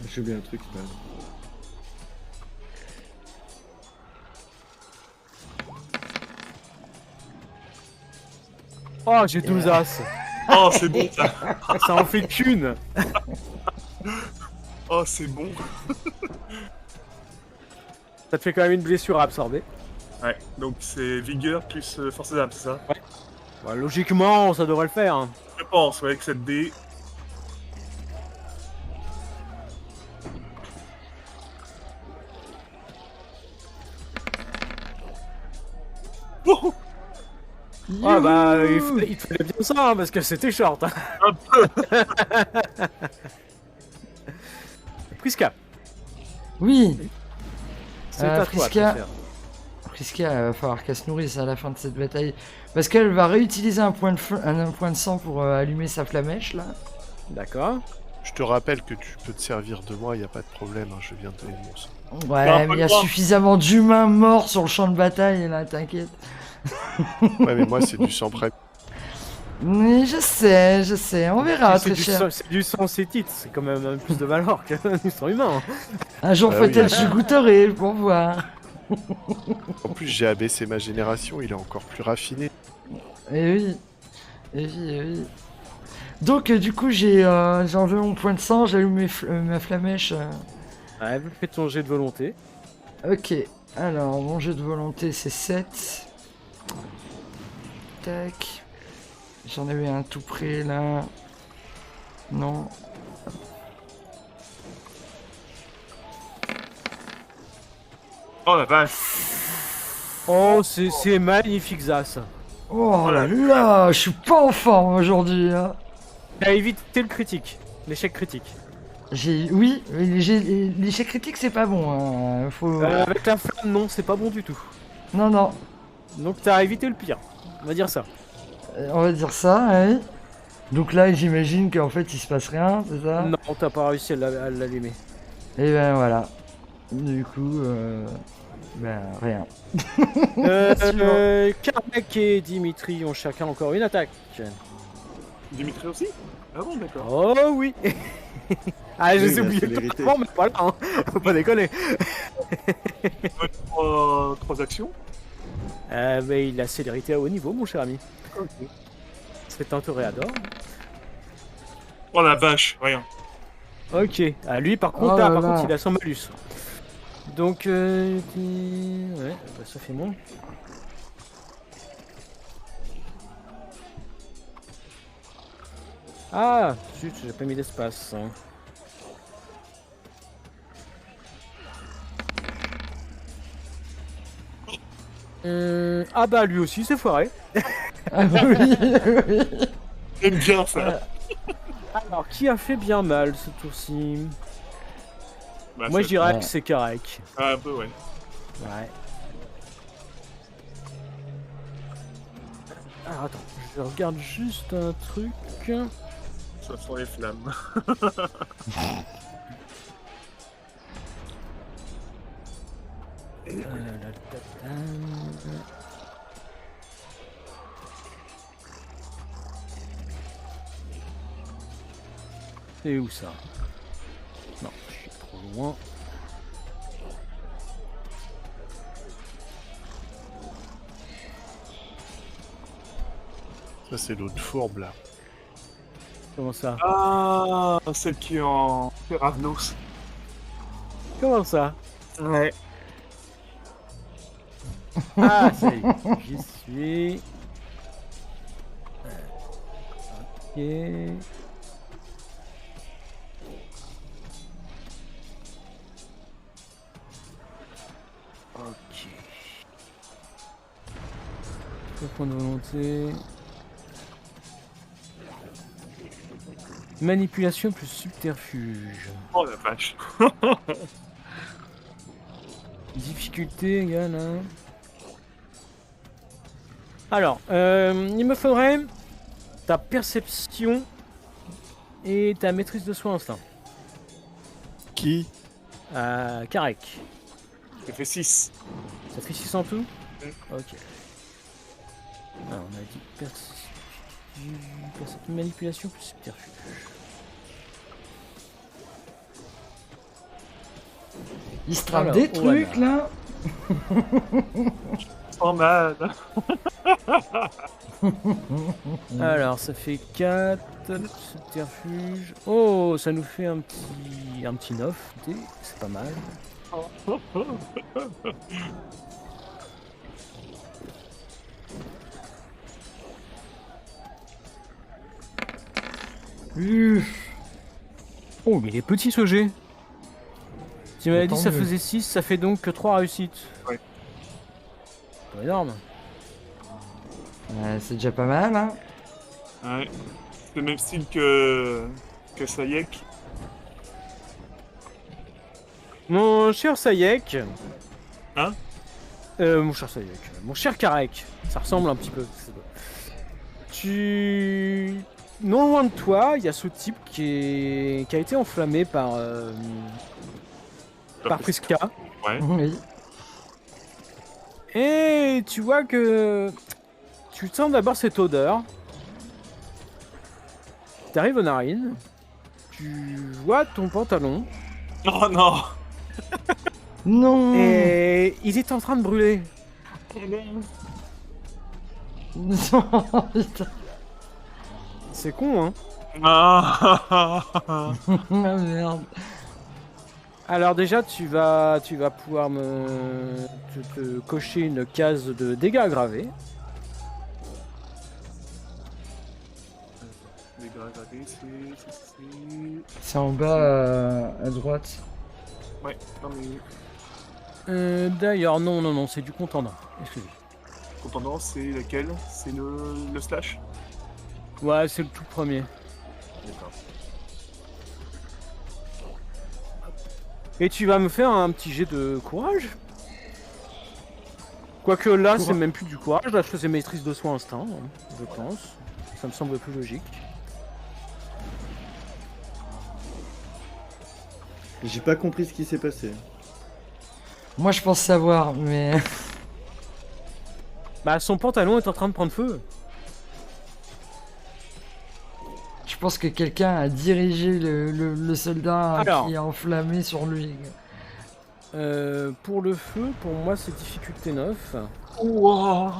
J'ai oublié un truc. Bah. Oh j'ai 12 as. Oh, c'est bon ça. Ça en fait qu'une. Oh, c'est bon. Ça te fait quand même une blessure à absorber. Ouais, donc c'est vigueur plus force d'âme, c'est ça? Bah, logiquement ça devrait le faire. Hein. Je pense, ouais, avec cette D. Oh, Ah bah, Youhou il fallait bien ça, hein, parce que c'était short. Hein. un peu. Priska, Oui, c'est à toi, Friska. ton cher. Friska, va falloir qu'elle se nourrisse à la fin de cette bataille. Parce qu'elle va réutiliser un point de sang pour allumer sa flamèche, là. D'accord. Je te rappelle que tu peux te servir de moi, y a pas de problème, hein, je viens de donner mon sang. Ouais, T'as un peu mais il y a le droit. suffisamment d'humains morts sur le champ de bataille, là, t'inquiète. Ouais, mais moi c'est du sang prêt. Oui, je sais, on verra, C'est très du cher. sang- c'est du sang cétite, c'est quand même plus de valeur que du sang humain. Hein. Un jour, Ah peut-être oui. je goûterai pour voir. En plus, j'ai abaissé ma génération, il est encore plus raffiné. Eh oui, eh oui, eh oui. Donc, du coup, j'ai enlevé mon point de sang, j'allume ma flamèche. Ouais, fais ton jet de volonté. Ok, alors, mon jeu de volonté, c'est 7. Tac. J'en avais un tout près, là. Non. Oh la vache. Oh, c'est magnifique, Zas. Oh là là, je suis pas en forme aujourd'hui, hein. T'as évité le critique, l'échec critique. Oui, l'échec critique c'est pas bon. Hein. Faut... Avec la flamme, non, c'est pas bon du tout. Non, non, Donc t'as évité le pire, on va dire ça. on va dire ça, oui. Donc là, j'imagine qu'en fait il se passe rien, c'est ça? Non, t'as pas réussi à l'allumer. Et ben voilà. Du coup, ben rien. Karnak et Dimitri ont chacun encore une attaque. Dimitri aussi? Ah bon, d'accord. Oh oui. Ah, je Oui, les ai la oubliés célérité. totalement, mais voilà, hein. Faut pas déconner. Trois actions. Mais il a célérité à haut niveau, mon cher ami. Ok. C'est un toréador. Oh la vache, rien. Ok. Ah, lui, par contre, Oh là, là par là. contre, il a son malus. Donc, ouais, bah, ça fait moins. Ah, zut, j'ai pas mis d'espace. Hein. Ah bah lui aussi c'est foiré. Ah oui, oui. J'aime bien ça. Alors qui a fait bien mal ce tour-ci? Bah, Moi ça- je dirais Ouais. que c'est Karek. Ah, un peu, ouais. Ouais. Alors attends, je regarde juste un truc. Ça sent les flammes. La tatane. C'est où ça? Non, je suis trop loin. Ça, c'est l'autre fourbe là. Comment ça? Ah, celle qui est en Ravnos. Comment ça? Ouais. Ah, ça y est, j'y suis. Ok. Ok. Le point de volonté. Manipulation plus subterfuge. Oh la vache. Difficulté égale à... Alors, il me faudrait ta perception et ta maîtrise de soi instinct. Qui? Karek. Ça fait 6. Ça fait 6 en tout? Mm. Ok. Alors, on a dit manipulation plus subterfuge. Il se trame Alors, des trucs voilà. là. Oh mal. Alors, ça fait 4 subterfuge. Oh, ça nous fait un petit 9. C'est pas mal. Oh, mais il est petit ce jet. Tu m'avais dit Tant ça mieux. faisait 6, ça fait donc que 3 réussites. Ouais. Pas énorme. C'est déjà pas mal, hein. Ouais. C'est le même style que Sayek. Mon cher Sayek. Hein? Mon cher Sayek. Mon cher Karek. Ça ressemble un petit peu. Non loin de toi, il y a ce type qui a été enflammé par Prisca. Ouais. Oui. Et tu vois que tu sens d'abord cette odeur. Tu arrives aux narines. Tu vois ton pantalon. Oh non! Non. Et il est en train de brûler. Non, putain. C'est con, hein? Ah. Ah, merde. Alors déjà, tu vas pouvoir te cocher une case de dégâts aggravés. Les gars, regardez, c'est... C'est en bas à droite. Ouais, non mais... D'ailleurs, non, c'est du contendant. Excusez. Contendant, c'est lequel? C'est le slash? Ouais, c'est le tout premier. D'accord. Et tu vas me faire un petit jet de courage. Quoique là, c'est même plus du courage. Là, je faisais maîtrise de soin instinct, hein, je pense. Ça me semble plus logique. J'ai pas compris ce qui s'est passé. Moi, je pense savoir, mais... Bah, son pantalon est en train de prendre feu. Je pense que quelqu'un a dirigé le soldat Alors. qui est enflammé sur lui. Pour le feu, pour moi, c'est difficulté 9. Wow.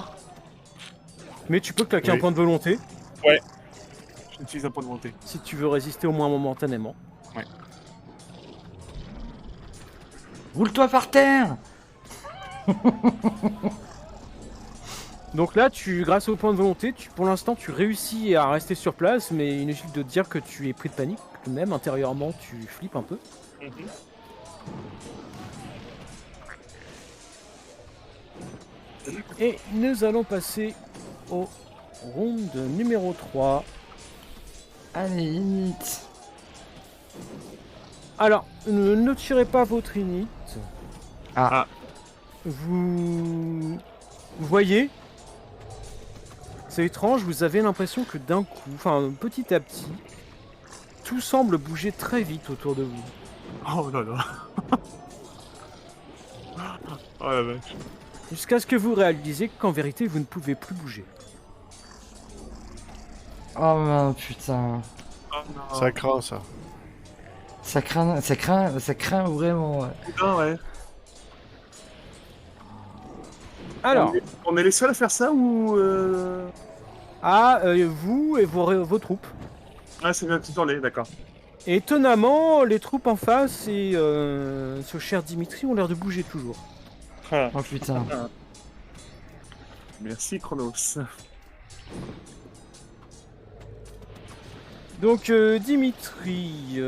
Mais tu peux claquer un Oui. point de volonté J'utilise un point de volonté. si tu veux résister au moins momentanément. Roule-toi par terre. Donc là, grâce au point de volonté, pour l'instant, tu réussis à rester sur place, mais inutile de te dire que tu es pris de panique. Même intérieurement, tu flippes un peu. Et nous allons passer au round numéro 3. Allez, init. Alors, ne tirez pas votre init. Ah. Vous voyez, c'est étrange, vous avez l'impression que d'un coup, enfin petit à petit, tout semble bouger très vite autour de vous. Oh là là. Oh la vache. Jusqu'à ce que vous réalisez qu'en vérité, vous ne pouvez plus bouger. Oh man, putain. Oh non. Ça craint, ça. Ça craint vraiment. Ouais. Putain, ouais. Alors, On est les seuls à faire ça ou... vous et vos troupes. Ah, c'est bien tout dans les... D'accord. Et étonnamment, les troupes en face et ce cher Dimitri ont l'air de bouger toujours. Oh putain. Merci, Chronos. Donc Dimitri,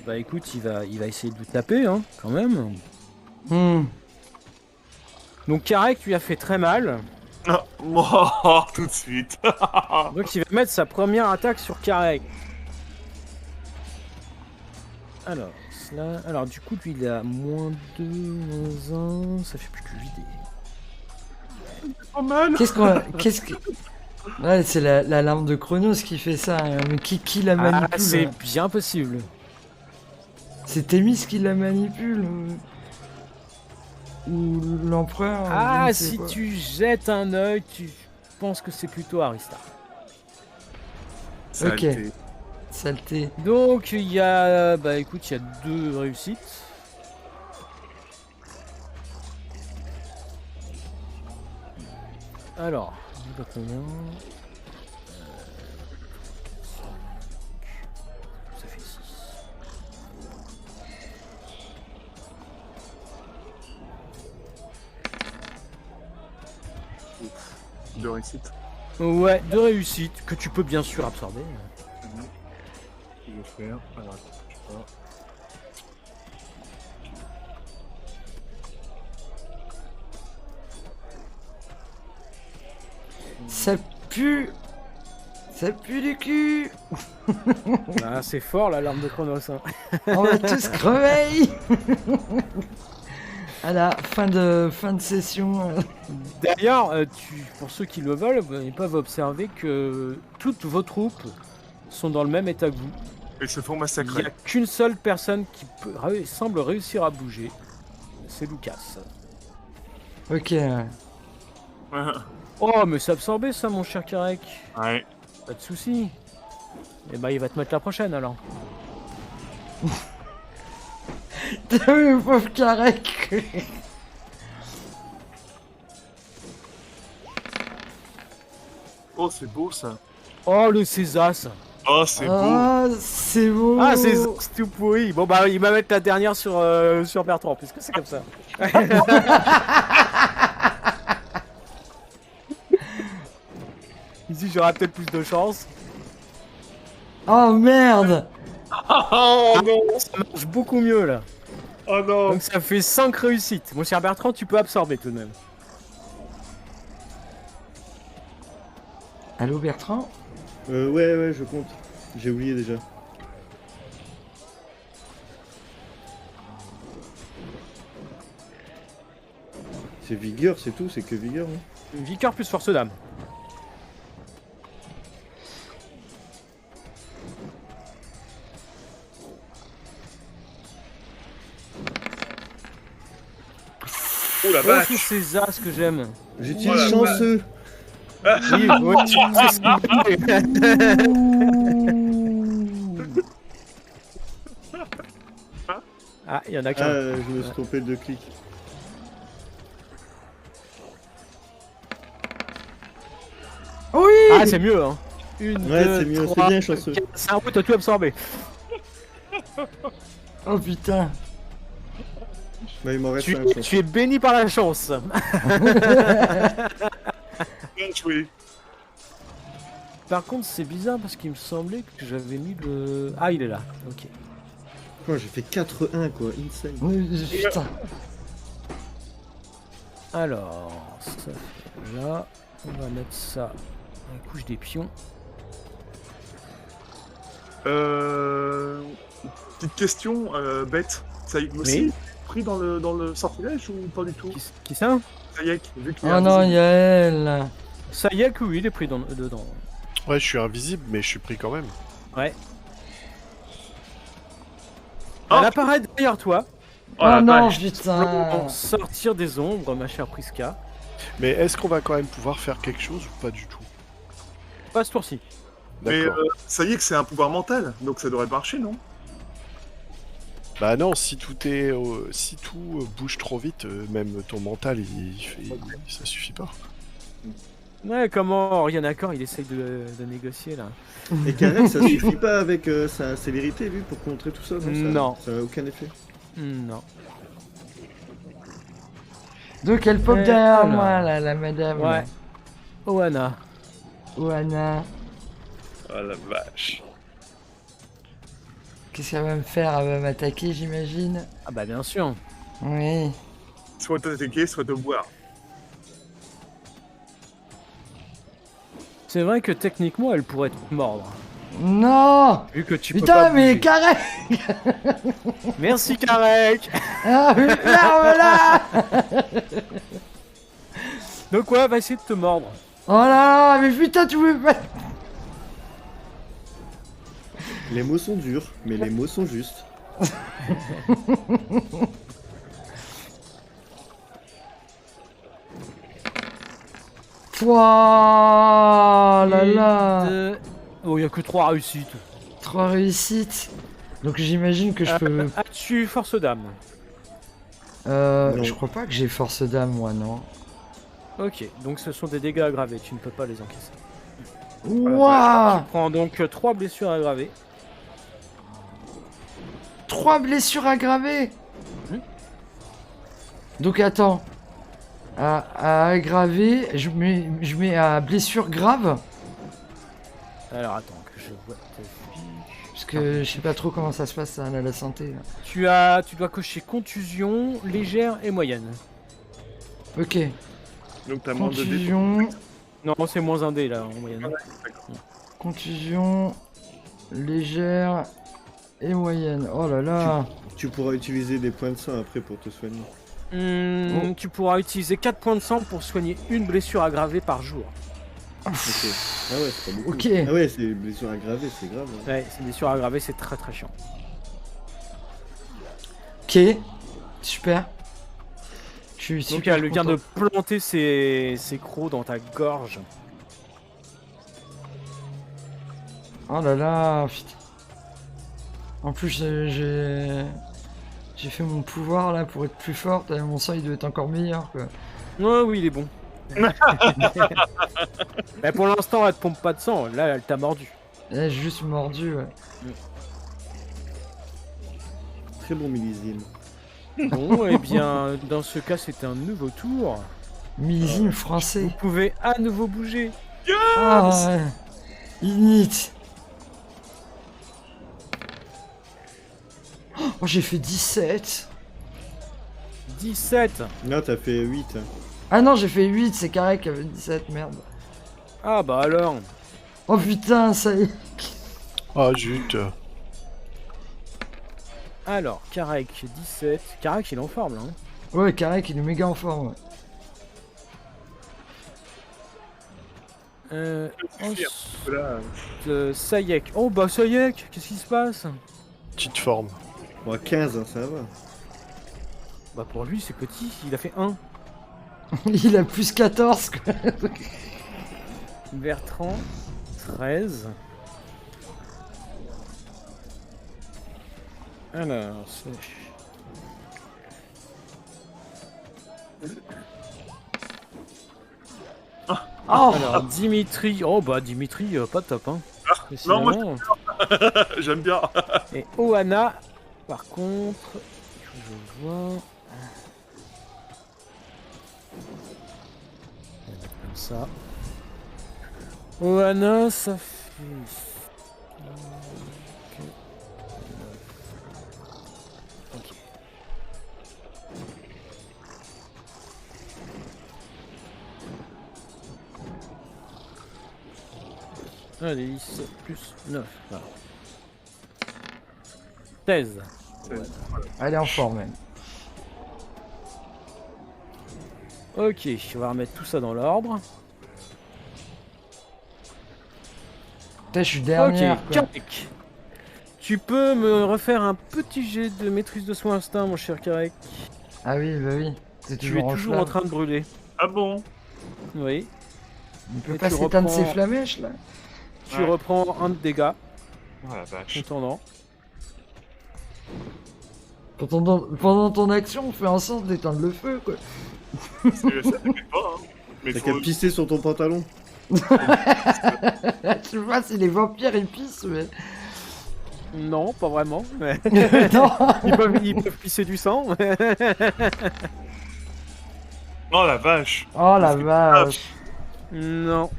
bah écoute, il va essayer de vous taper, hein, quand même. Donc Karek lui a fait très mal. Ah, moi, tout de suite. Donc il va mettre sa première attaque sur Karek. Alors, alors du coup, lui il est à -2, -1, ça fait plus que 8 dés. Pas mal. Qu'est-ce que... Ouais, c'est la larme de Chronos qui fait ça. Hein. Mais qui la manipule? Ah, c'est bien possible. C'est Thémis qui la manipule. Ou l'empereur. Ah, je ne sais si pas. tu jettes un œil, tu penses que c'est plutôt Aristar. Saleté. Saleté. Donc il y a, bah écoute, il y a 2 réussites. Alors, vous êtes combien? Ça fait 6. De réussite. Ouais, 2 réussites que tu peux bien sûr absorber. Je vais faire. Alors, attends, je sais pas. Ça pue. Ça pue du cul. Ah, c'est fort l'alarme de Chronos. Hein. On va tous crever. À la fin de session. D'ailleurs, pour ceux qui le veulent, ils peuvent observer que toutes vos troupes sont dans le même état que vous. Ils se font Il n'y massacrer. a qu'une seule personne qui semble réussir à bouger. C'est Lucas. Ok. Oh, mais c'est absorbé ça, mon cher Karek. Ouais. Pas de soucis. Et bah, il va te mettre la prochaine alors. Le pauvre Karek. Oh, c'est beau ça. Oh, le Césas. Oh, c'est beau. Ah, c'est beau. Ah, c'est tout pourri. Bon, bah, il va mettre la dernière sur Bertrand, puisque c'est comme ça. Ici, j'aurai peut-être plus de chance. Oh merde. Oh non. Ça marche beaucoup mieux là. Oh non. Donc, ça fait 5 réussites. Mon cher Bertrand, tu peux absorber tout de même. Allô Bertrand? Ouais, je compte. J'ai oublié déjà. C'est vigueur, c'est tout, c'est que vigueur, non? Une vigueur plus force d'âme. Oh la Oh, vache. c'est César, ce que j'aime. J'utilise Voilà. chanceux. Oui, ouais, c'est ce qu'il Ah, il y en a qu'un. Je me suis trompé de clic. Oui. Ah, c'est mieux, hein. Une, Ouais, deux, c'est mieux, c'est trois, bien chanceux. quatre, cinq. Oui, t'as tout absorbé. Oh putain. Bah, il m'en reste Tu, un chanceux. tu es béni par la chance. Bien joué. Par contre, c'est bizarre parce qu'il me semblait que j'avais mis le... Ah, il est là. Ok. Oh, j'ai fait 4-1 quoi, insane. Putain. Alors, ça fait là. On va mettre ça en couche des pions. Petite question bête. Ça y est aussi pris dans le sortilège ou pas du tout? Qui ça? Ça y est, vu qu'il est Oh non, invisible. Yael. Ça y est que oui, il est pris dedans. Ouais, je suis invisible, mais je suis pris quand même. Ouais. Oh, Elle apparaît derrière toi. Oh, la non, vache. putain. Pour sortir des ombres, ma chère Priska. Mais est-ce qu'on va quand même pouvoir faire quelque chose ou pas du tout? Pas ce tour-ci. Mais D'accord. ça y est que c'est un pouvoir mental, donc ça devrait marcher, non? Bah non, si tout est, si tout bouge trop vite, même ton mental, ça suffit pas. Ouais, comment Orianacor, il essaye de négocier là. Et Karek, ça suffit pas avec sa célérité, lui, pour contrer tout ça? Non. Ça n'a aucun effet. Non. Donc elle pop Eh, derrière alors. moi, là, la madame. Ouais. Oana. Oana. Oh la vache. Qu'est-ce qu'elle va me faire? Elle va m'attaquer, j'imagine. Ah bah bien sûr. Oui. Soit t'attaquer, soit te boire. C'est vrai que techniquement, elle pourrait te mordre. Non. Vu que tu peux Putain, pas mais bouger. Karek. Merci Karek. Ah, là. Donc ouais, va essayer de te mordre. Oh là là, mais putain, tu veux pas... Les mots sont durs, mais les mots sont justes. Pouah, là là. Oh, il y a que 3 réussites. 3 réussites. Donc j'imagine que je peux... As-tu force d'âme? Non. Je crois pas que j'ai force d'âme, moi, non. Ok, donc ce sont des dégâts aggravés, tu ne peux pas les encaisser. Wouah. Prends donc 3 blessures aggravées. 3 blessures aggravées. Donc attends. À aggraver, je mets à blessure grave. Alors attends que je vois ta fiche. Parce que je sais pas trop comment ça se passe, ça, la santé. Là. Tu dois cocher contusion, légère et moyenne. Ok. Donc t'as moins de dés. Contusion. Non, c'est moins un dé là en moyenne. Contusion légère et moyenne. Oh là là. Tu pourras utiliser des points de sang après pour te soigner. Tu pourras utiliser 4 points de sang pour soigner une blessure aggravée par jour. Ok. Ah ouais, c'est pas beaucoup. Ok. Ah ouais, c'est blessure aggravée, c'est grave. Hein. Ouais, c'est une blessure aggravée, c'est très très chiant. Ok. Super. Je suis Donc super elle vient de content. planter ses crocs dans ta gorge. Oh là là, putain. En plus, j'ai fait mon pouvoir là pour être plus forte. Et mon sang il doit être encore meilleur quoi. Ouais, oui, il est bon. Mais pour l'instant, elle te pompe pas de sang. Là, elle t'a mordu. J'ai juste mordu. Ouais. Très bon millésime. Bon, et bien, dans ce cas, c'est un nouveau tour. Millésime français. Vous pouvez à nouveau bouger. Ah ouais. Init. Oh, j'ai fait 17. 17. Là, t'as fait 8. Hein. Ah non, j'ai fait 8, c'est carré qui avait 17, merde. Ah bah alors. Oh putain, ça y est. Ah, zut. Alors, Karek, 17. Karek, il est en forme là. Hein. Ouais, carré il est méga en forme. Ouais. Ensuite, Sayek. Oh bah Sayek, qu'est-ce qui se passe? Petite forme. Bon, 15, hein, ça va. Bah pour lui, c'est petit, il a fait 1. Il a plus 14 quoi. Bertrand, 13. Alors, c'est... Oh Alors, Dimitri. Oh bah Dimitri, pas top hein. non, moi, Sinon, J'aime bien. Et Oana, par contre, je vois. On va mettre comme ça. Oana, ça fait. Ok. Allez, 10 plus 9. Voilà. 16. Elle est en forme même. Ok, on va remettre tout ça dans l'ordre. Putain, je suis dernière Ok, quoi. Karek. Tu peux me refaire un petit jet de maîtrise de soin instinct, mon cher Karek. Ah oui, bah oui. T'es Tu es toujours en train de brûler. Ah bon? Oui. Il peut Et pas tu s'éteindre reprends- ses flamèches là. Tu Ouais. reprends un de dégâts Oh la vache. en tournant. Pendant ton action, fais en sorte d'éteindre le feu quoi. Ça t'inquiète pas, hein. Mais T'as faut... qu'à pisser sur ton pantalon. Je sais pas si les vampires ils pissent mais. Non, pas vraiment. mais Non. ils peuvent pisser du sang. Oh la vache. Oh la vache. Non,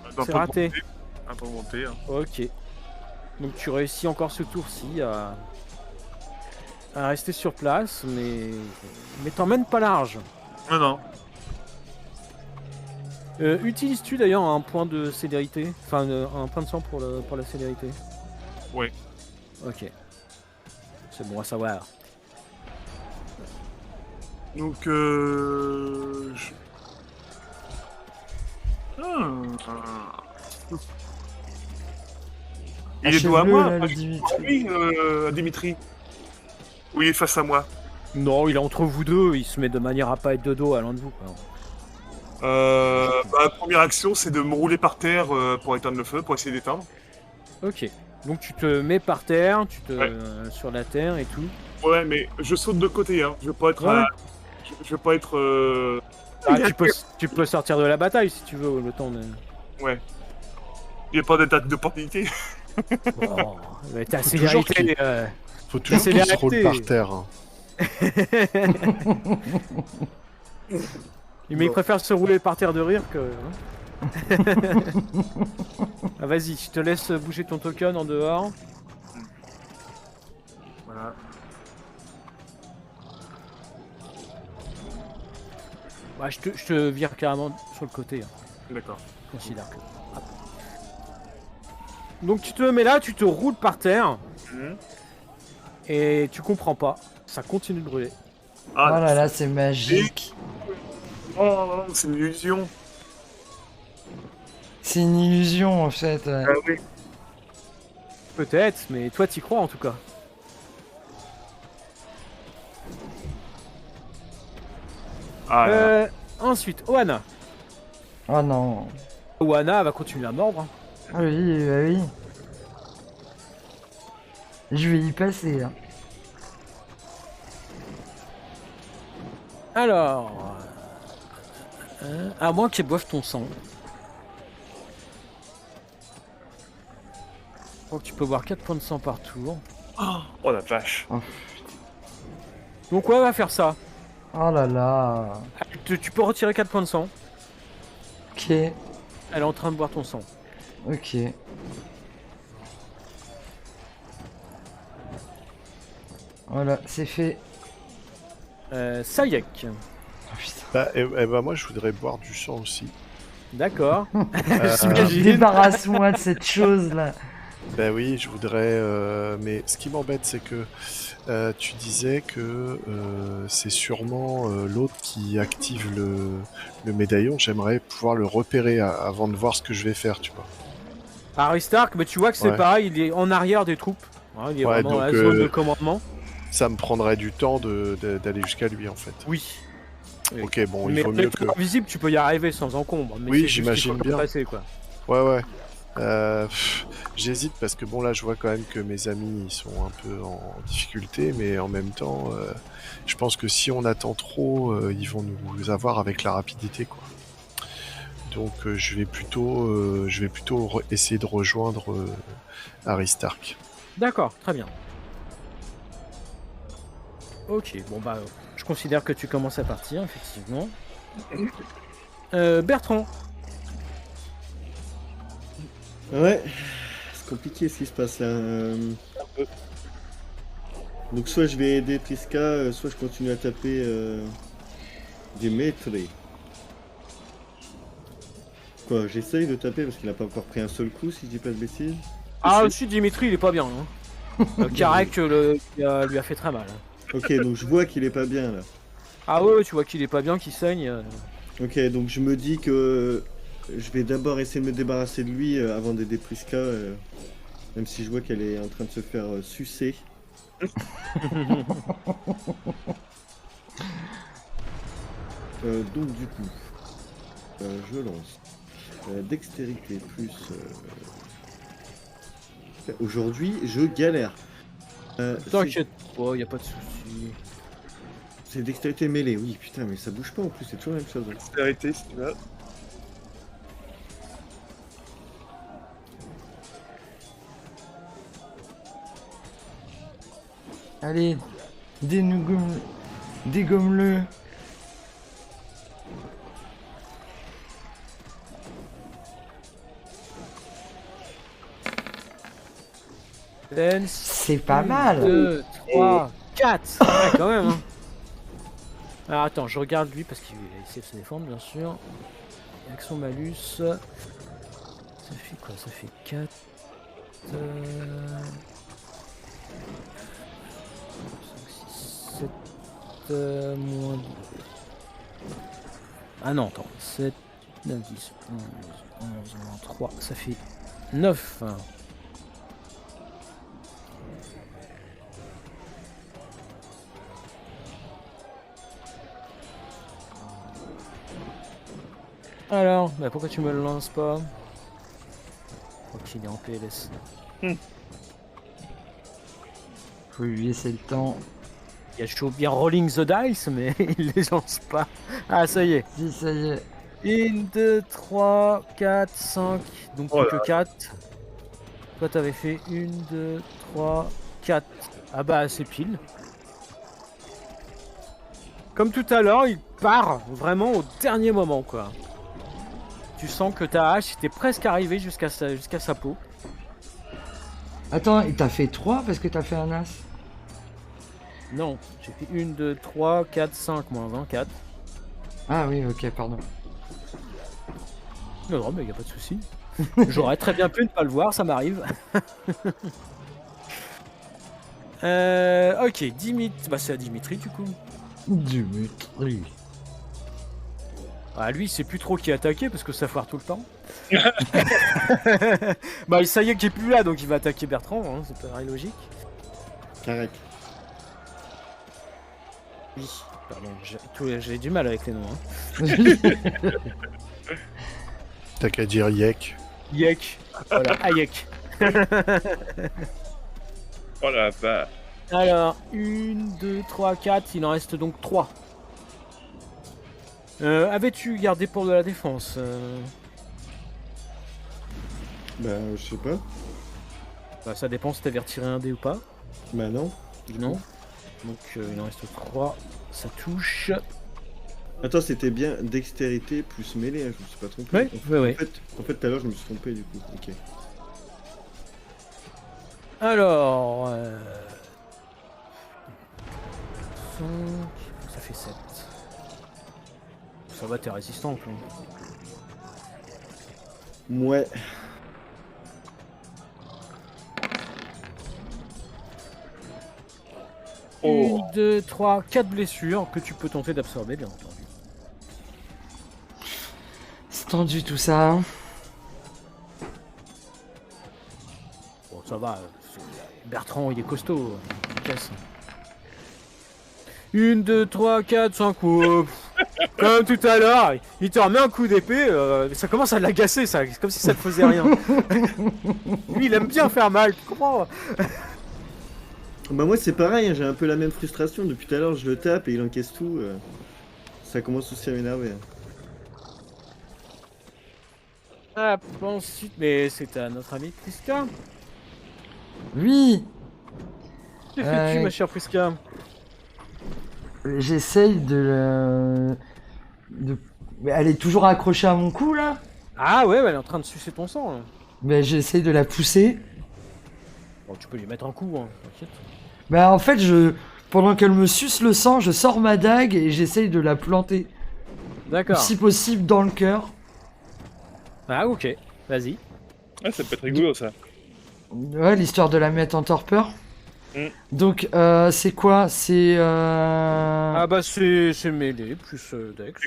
Un c'est peu raté. monté. Un peu monté. Hein. Ok. Donc tu réussis encore ce tour-ci à rester sur place, mais t'emmènes pas large. Non, non. Utilises-tu d'ailleurs un point de célérité? Enfin, un point de sang pour la célérité? Oui. Ok. C'est bon à savoir. Donc, Il est dos à Achève-le, moi. là, le pas Dimitri. lui, Dimitri. Oui, il est face à moi. Non, il est entre vous deux, il se met de manière à pas être de dos à l'un de vous. Quoi. La première action, c'est de me rouler par terre pour éteindre le feu, pour essayer d'éteindre. Ok. Donc tu te mets par terre, Ouais. sur la terre et tout. Ouais, mais je saute de côté, hein. Je veux pas être... Ouais. Je veux pas être... Ah, tu peux sortir de la bataille si tu veux le temps de... Ouais. Il n'y a pas d'attaque d'opportunité. Oh, mais ta Faut toujours célérité... Faut toujours qu'il se roule par terre. Hein. Mais il préfère se rouler par terre de rire que... hein. Ah, vas-y, je te laisse bouger ton token en dehors. Voilà. Ouais, je te vire carrément sur le côté. Hein. D'accord. Je considère que... Hop. Donc tu te mets là, tu te roules par terre, Mhm. et tu comprends pas. Ça continue de brûler. Oh là là, c'est magique. Oh, c'est une illusion. C'est une illusion en fait. Ouais. Ah oui. Peut-être, mais toi t'y crois en tout cas. Ah, là. Ensuite, Oana. Oh non. Oana va continuer à mordre. Ah oui, bah oui. Je vais y passer. Hein. Alors... à moins qu'elle boive ton sang. Je crois que tu peux boire 4 points de sang par tour. Oh la vache. Donc ouais, on va faire ça. Oh là là. Tu peux retirer 4 points de sang. Ok. Elle est en train de boire ton sang. Ok. Voilà, c'est fait. Sayek. Oh putain. Bah, moi, je voudrais boire du sang aussi. D'accord. J'imagine. Débarrasse-moi de cette chose là. Bah oui, je voudrais. Mais ce qui m'embête, c'est que tu disais que c'est sûrement l'autre qui active le médaillon. J'aimerais pouvoir le repérer avant de voir ce que je vais faire, tu vois. Harry Stark, mais tu vois que c'est Ouais. pareil, il est en arrière des troupes. Hein, il est Ouais, vraiment dans la donc, zone de commandement. Ça me prendrait du temps d'aller jusqu'à lui, en fait. Oui. Oui. Ok, bon, il Mais vaut avec mieux que. invisible, tu peux y arriver sans encombre. Mais Oui, c'est juste qu'il j'imagine faut bien. passer, quoi. Ouais, ouais. J'hésite parce que bon, là, je vois quand même que mes amis ils sont un peu en difficulté, mais en même temps, je pense que si on attend trop, ils vont nous avoir avec la rapidité, quoi. Donc, je vais plutôt essayer de rejoindre Harry Stark. D'accord, très bien. Ok, bon bah, je considère que tu commences à partir, effectivement. Bertrand. Ouais, c'est compliqué ce qui se passe là. Donc soit je vais aider Triska, soit je continue à taper des maîtres. Quoi, j'essaye de taper parce qu'il n'a pas encore pris un seul coup si je dis pas de bêtises. Ah, aussi Dimitri, il est pas bien. Hein. Karek lui a fait très mal. Hein. Ok, donc je vois qu'il est pas bien là. Ah ouais, tu vois qu'il est pas bien, qu'il saigne. Ok, donc je me dis que je vais d'abord essayer de me débarrasser de lui avant d'aider Priska, même si je vois qu'elle est en train de se faire sucer. Donc du coup, je lance dextérité plus... Aujourd'hui, je galère. T'inquiète pas, y a pas de soucis. C'est dextérité mêlée, oui, putain, mais ça bouge pas en plus, c'est toujours la même chose. Dextérité, si tu veux. Allez, dégomme-le. C'est pas mal. 2, 3, 4. Ouais, quand même. Hein. Alors attends, je regarde lui parce qu'il essaie de se défendre, bien sûr. Avec son malus. Ça fait quoi? Ça fait 4. 5, 6, 7, moins 2. Ah non, attends. 7, 9, 10, 11, 11, moins 3. Ça fait 9. Alors, bah pourquoi tu me le lances pas? Je crois qu'il est en PLS. Faut lui laisser le temps. Il y a chaud bien Rolling the Dice, mais il les lance pas. Ah, ça y est. Si, ça y est. 1, 2, 3, 4, 5. Donc Oh plus que 4. Toi, t'avais fait 1, 2, 3, 4. Ah bah, c'est pile. Comme tout à l'heure, il part vraiment au dernier moment, quoi. Tu sens que ta hache était presque arrivée jusqu'à sa peau. Attends, et t'as fait 3 parce que t'as fait un as? Non, j'ai fait 1, 2, 3, 4, 5, moins 1, 4. Ah oui, ok, pardon. Non, non, mais y a pas de souci. J'aurais très bien pu ne pas le voir, ça m'arrive. Ok, Dimitri. Bah, c'est à Dimitri du coup. Dimitri. Ah, lui, il sait plus trop qui attaquer parce que ça foire tout le temps. Bah, ça y est, qui est plus là, donc il va attaquer Bertrand, hein, c'est pareil logique. Carrec. Oui, pardon, j'ai du mal avec les noms. Hein. T'as qu'à dire Yek. Yek. Voilà, Ayek. Oh la vache. Alors, 1, 2, 3, 4, il en reste donc 3. Avais-tu gardé pour de la défense Bah, je sais pas. Bah, ça dépend si t'avais retiré un dé ou pas. Bah, non. Non. Donc, il en reste 3. Ça touche. Attends, c'était bien dextérité plus mêlée, hein, je me suis pas trompé. Ouais, ouais. En fait, tout à l'heure, je me suis trompé du coup. Ok. Alors... 5... Ça fait 7. Ça va, t'es résistant, quoi. Ouais. Oh. 1, 2, 3, 4 blessures que tu peux tenter d'absorber, bien entendu. C'est tendu tout ça. Hein. Bon, ça va. Bertrand, il est costaud. Il casse. 1, 2, 3, 4, 5 coups. Comme tout à l'heure, il te remet un coup d'épée. Ça commence à l'agacer, ça. C'est comme si ça ne faisait rien. Lui, il aime bien faire mal, tu comprends? Bah, moi, c'est pareil, hein, j'ai un peu la même frustration. Depuis tout à l'heure, je le tape et il encaisse tout. Ça commence aussi à m'énerver. Hein. Ah, ensuite, mais c'est à notre ami Prisca. Oui. Que fais-tu, ma chère Prisca? J'essaye de le... Mais elle est toujours accrochée à mon cou là. Ah ouais, elle est en train de sucer ton sang. Là. Ben j'essaye de la pousser. Bon, tu peux lui mettre un coup, hein, t'inquiète. Bah en fait, pendant qu'elle me suce le sang, je sors ma dague et j'essaye de la planter. D'accord. Si possible dans le cœur. Ah ok, vas-y. Ah, ça peut être rigolo ça. Ouais, l'histoire de la mettre en torpeur. Donc c'est quoi? C'est Ah bah c'est mêlée, plus Dex.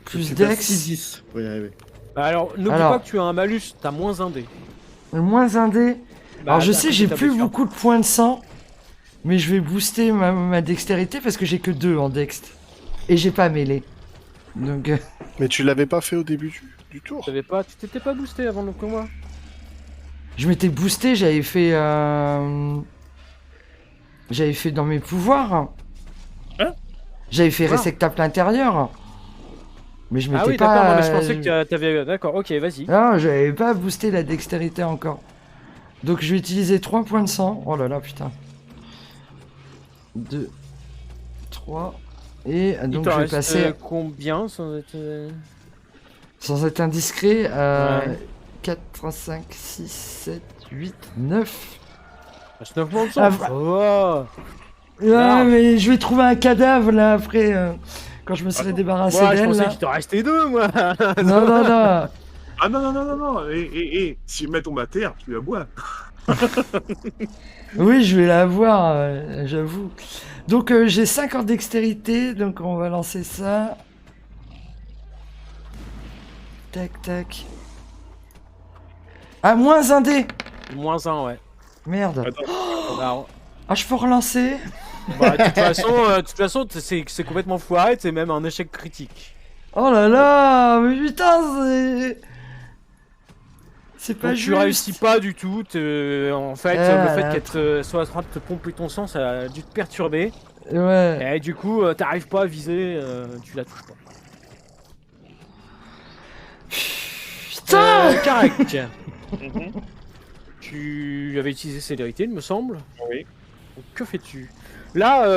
plus C'est à Dex. 6-10 pour y arriver. Alors, n'oublie pas que tu as un malus, t'as moins un dé. Moins un dé. Bah, Alors je à sais, cause j'ai de ta plus blessure. beaucoup de points de sang. Mais je vais booster ma dextérité parce que j'ai que 2 en dext. Et j'ai pas mêlé. Donc... Mais tu l'avais pas fait au début du tour. Tu t'étais pas boosté avant le combat. Je m'étais boosté, j'avais fait dans mes pouvoirs. Hein? J'avais fait Ah. réceptacle intérieur. Mais je m'étais Ah oui, pas... d'accord, non, mais je pensais que t'avais... D'accord, ok, vas-y. Non, j'avais pas boosté la dextérité encore. Donc je vais utiliser 3 points de sang. Oh là là, putain. 2, 3... Et Il donc t'en je vais reste passer... combien sans être... Sans être indiscret, Ouais. 4, 5, 6, 7, 8, 9... Reste 9 points de sang. Ah, Ça va. Ouais, Ah. mais je vais trouver un cadavre là après, quand je me serai débarrassé Moi, je d'elle. pensais là. qu'il t'en restait 2, moi. Non, non, non. Ah non, non, non, non, non. Si je mets tombe à terre, tu la bois. Oui, je vais la voir, j'avoue. Donc j'ai 5 en dextérité, donc on va lancer ça. Tac, tac. Ah, moins un dé. Moins 1, ouais. Merde. Attends. Alors, Ah, je peux relancer. bah, de toute façon, c'est complètement foiré, c'est même un échec critique. Oh là là, mais putain, c'est pas Donc, juste. tu réussis pas du tout. En fait, Ah, le fait là. qu'elle soit en train de te pomper ton sang, ça a dû te perturber. Ouais. Et du coup, t'arrives pas à viser, tu la touches pas. Putain. Karek, Mhm. tu avais utilisé célérité, il me semble. Oui. Donc, que fais-tu? Là,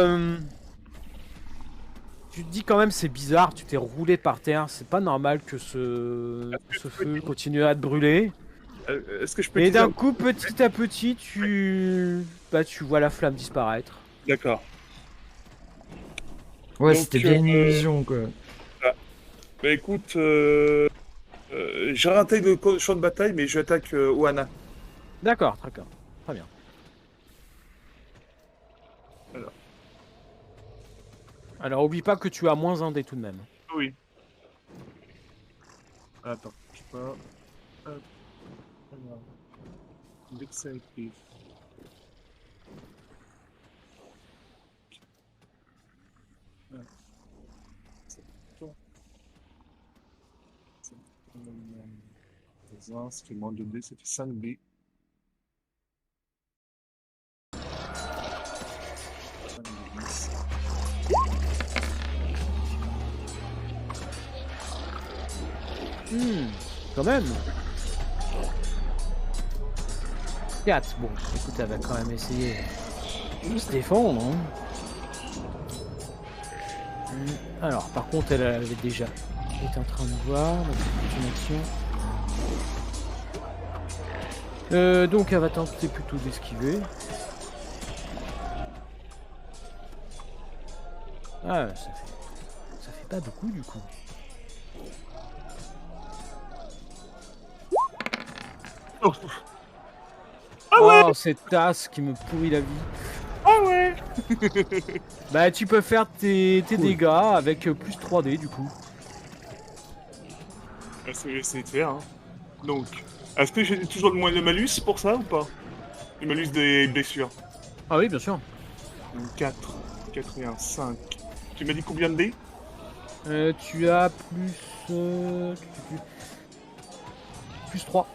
tu te dis quand même c'est bizarre, tu t'es roulé par terre, c'est pas normal que ce feu continue à te brûler. Est-ce que je peux Et utiliser d'un un- coup, petit à petit, tu vois la flamme disparaître. D'accord. Ouais, Donc, c'était bien une illusion quoi. Bah écoute, Je réintègre le champ de bataille, mais je attaque Oana. D'accord, très bien. Alors, oublie pas que tu as moins un dé tout de même. Oui. Attends, je sais pas. Hop. Alors. Dextérité. Ah. C'est bon. C'est bon. Ce qui manque de dés, c'était 5 dés. Quand même. 4. Bon, écoute, elle va quand même essayer de se défendre. Hein. Alors, par contre, elle avait déjà été en train de voir. Donc, c'est une action. Donc, elle va tenter plutôt d'esquiver. Ah, ça fait pas beaucoup du coup. Oh. Ah ouais. Oh, cette tasse qui me pourrit la vie. Ah ouais. Bah, tu peux faire tes dégâts avec plus 3D du coup. C'est faire, hein. Donc, est-ce que j'ai toujours le malus pour ça ou pas? Le malus des blessures. Ah oui, bien sûr. Donc 4 et 1, 5. Tu m'as dit combien de dés? Tu as plus 3.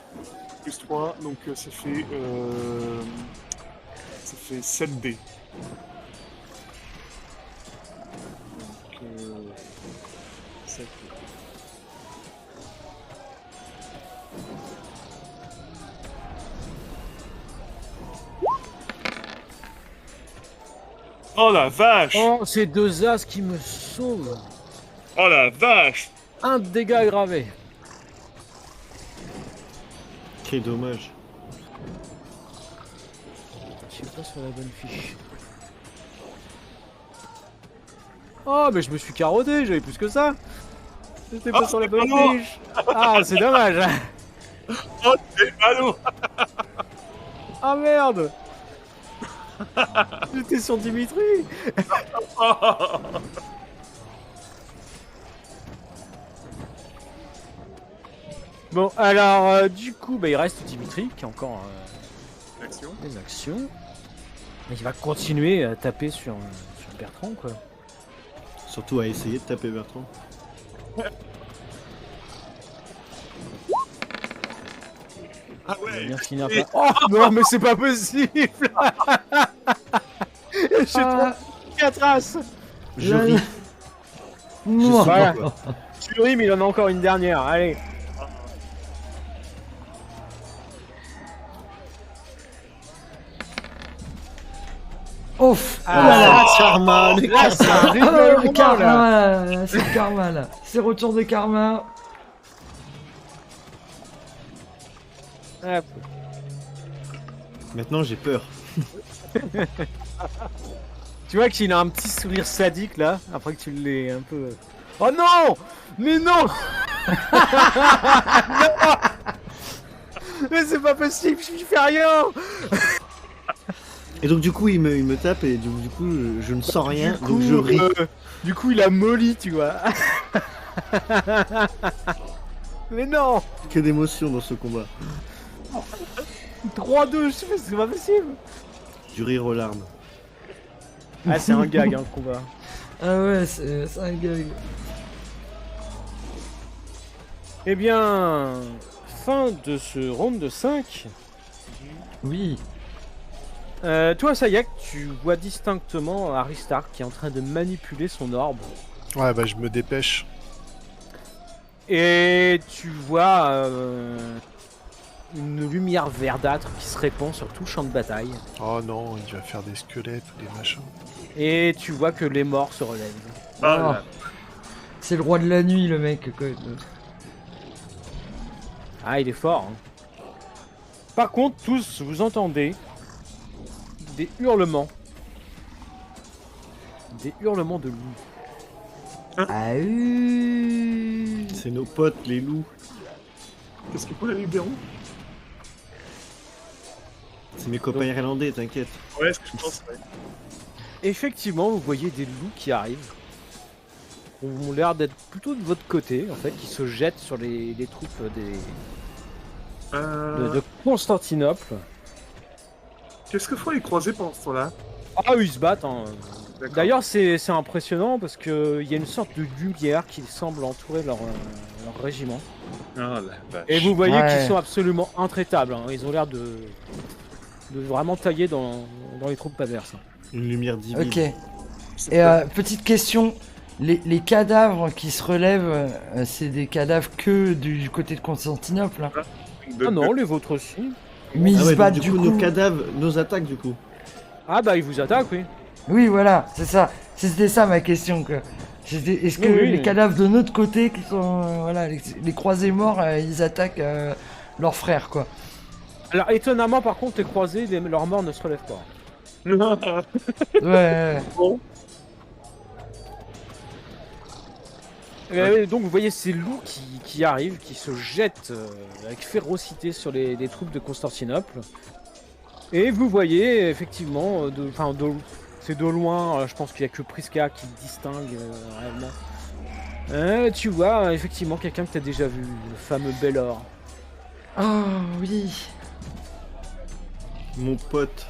Plus 3, donc ça fait 7 dés. Donc 7 dés. Oh la vache! Oh, ces deux as qui me sauvent. Oh la vache! Un dégât aggravé. Quel dommage. Je suis pas sur la bonne fiche. Oh, mais je me suis carotté, j'avais plus que ça. J'étais pas sur la bonne fiche. Ah, c'est dommage. Oh, c'est ballon! Ah merde. J'étais sur Dimitri. Bon, alors, du coup, bah, il reste Dimitri qui a encore des actions. Et il va continuer à taper sur Bertrand, quoi. Surtout à essayer de taper Bertrand. Ah Il va ouais! bien finir par... Oh non, mais c'est pas possible. Je suis trop 4 as. Je ris. Moi. Voilà. Tu ris, mais il en a encore une dernière. Allez. Ouf. Ah, Karma, le là, ça arrive Oh, le le moment, là. karma, là. C'est le karma là. C'est retour de karma. Hop. Maintenant j'ai peur. Tu vois qu'il a un petit sourire sadique là, après que tu l'aies un peu... Oh non! Mais non! Non! Mais c'est pas possible, je fais rien! Et donc du coup il me tape et du coup je ne sens rien, Du coup, donc je ris. Du coup il a molli, tu vois. Mais non! Que d'émotion dans ce combat. 3-2, c'est pas possible! Du rire aux larmes. Ah, c'est un gag, hein, le combat. Ah ouais, c'est un gag. Eh bien, fin de ce round de 5. Oui. Toi, Sayak, tu vois distinctement Aristark qui est en train de manipuler son orbe. Ouais, bah je me dépêche. Et tu vois une lumière verdâtre qui se répand sur tout le champ de bataille. Oh non, il va faire des squelettes ou des machins. Et tu vois que les morts se relèvent. Ah. C'est le roi de la nuit, le mec. Quoi. Ah, il est fort. Hein. Par contre, tous, vous entendez des hurlements. Des hurlements de loups. Ah C'est nos potes les loups. Qu'est-ce qu'il faut la libéron? C'est mes copains irlandais, t'inquiète. Ouais, ce que je pense, ouais. Effectivement, vous voyez des loups qui arrivent. Ils ont l'air d'être plutôt de votre côté, en fait, qui se jettent sur les troupes de Constantinople. Qu'est-ce que font les croisés pendant ce temps-là? Ah, ils se battent. Hein. D'accord. D'ailleurs, c'est impressionnant parce qu'il y a une sorte de lumière qui semble entourer leur régiment. Ah, la vache. Et vous voyez Ouais. qu'ils sont absolument intraitables. Hein. Ils ont l'air de vraiment tailler dans les troupes adverses. Une lumière divine. Ok. Et petite question, les cadavres qui se relèvent, c'est des cadavres que du côté de Constantinople, hein. Ah non, les vôtres aussi. Mais ils Ah se ouais, battent donc, du coup. nos cadavres, nos attaques du coup. Ah bah ils vous attaquent, oui. Oui, voilà, c'est ça. C'était ça ma question. Est-ce que Oui, oui. les cadavres de notre côté, qui sont voilà, les croisés morts, ils attaquent leurs frères, quoi. Alors étonnamment, par contre, les croisés, leurs morts ne se relèvent pas. Ouais. Bon. Et donc vous voyez ces loups qui arrivent, qui se jettent avec férocité sur les troupes de Constantinople. Et vous voyez effectivement, c'est de loin, je pense qu'il n'y a que Prisca qui distingue réellement. Tu vois effectivement quelqu'un que tu as déjà vu, le fameux Belor. Oh oui. Mon pote.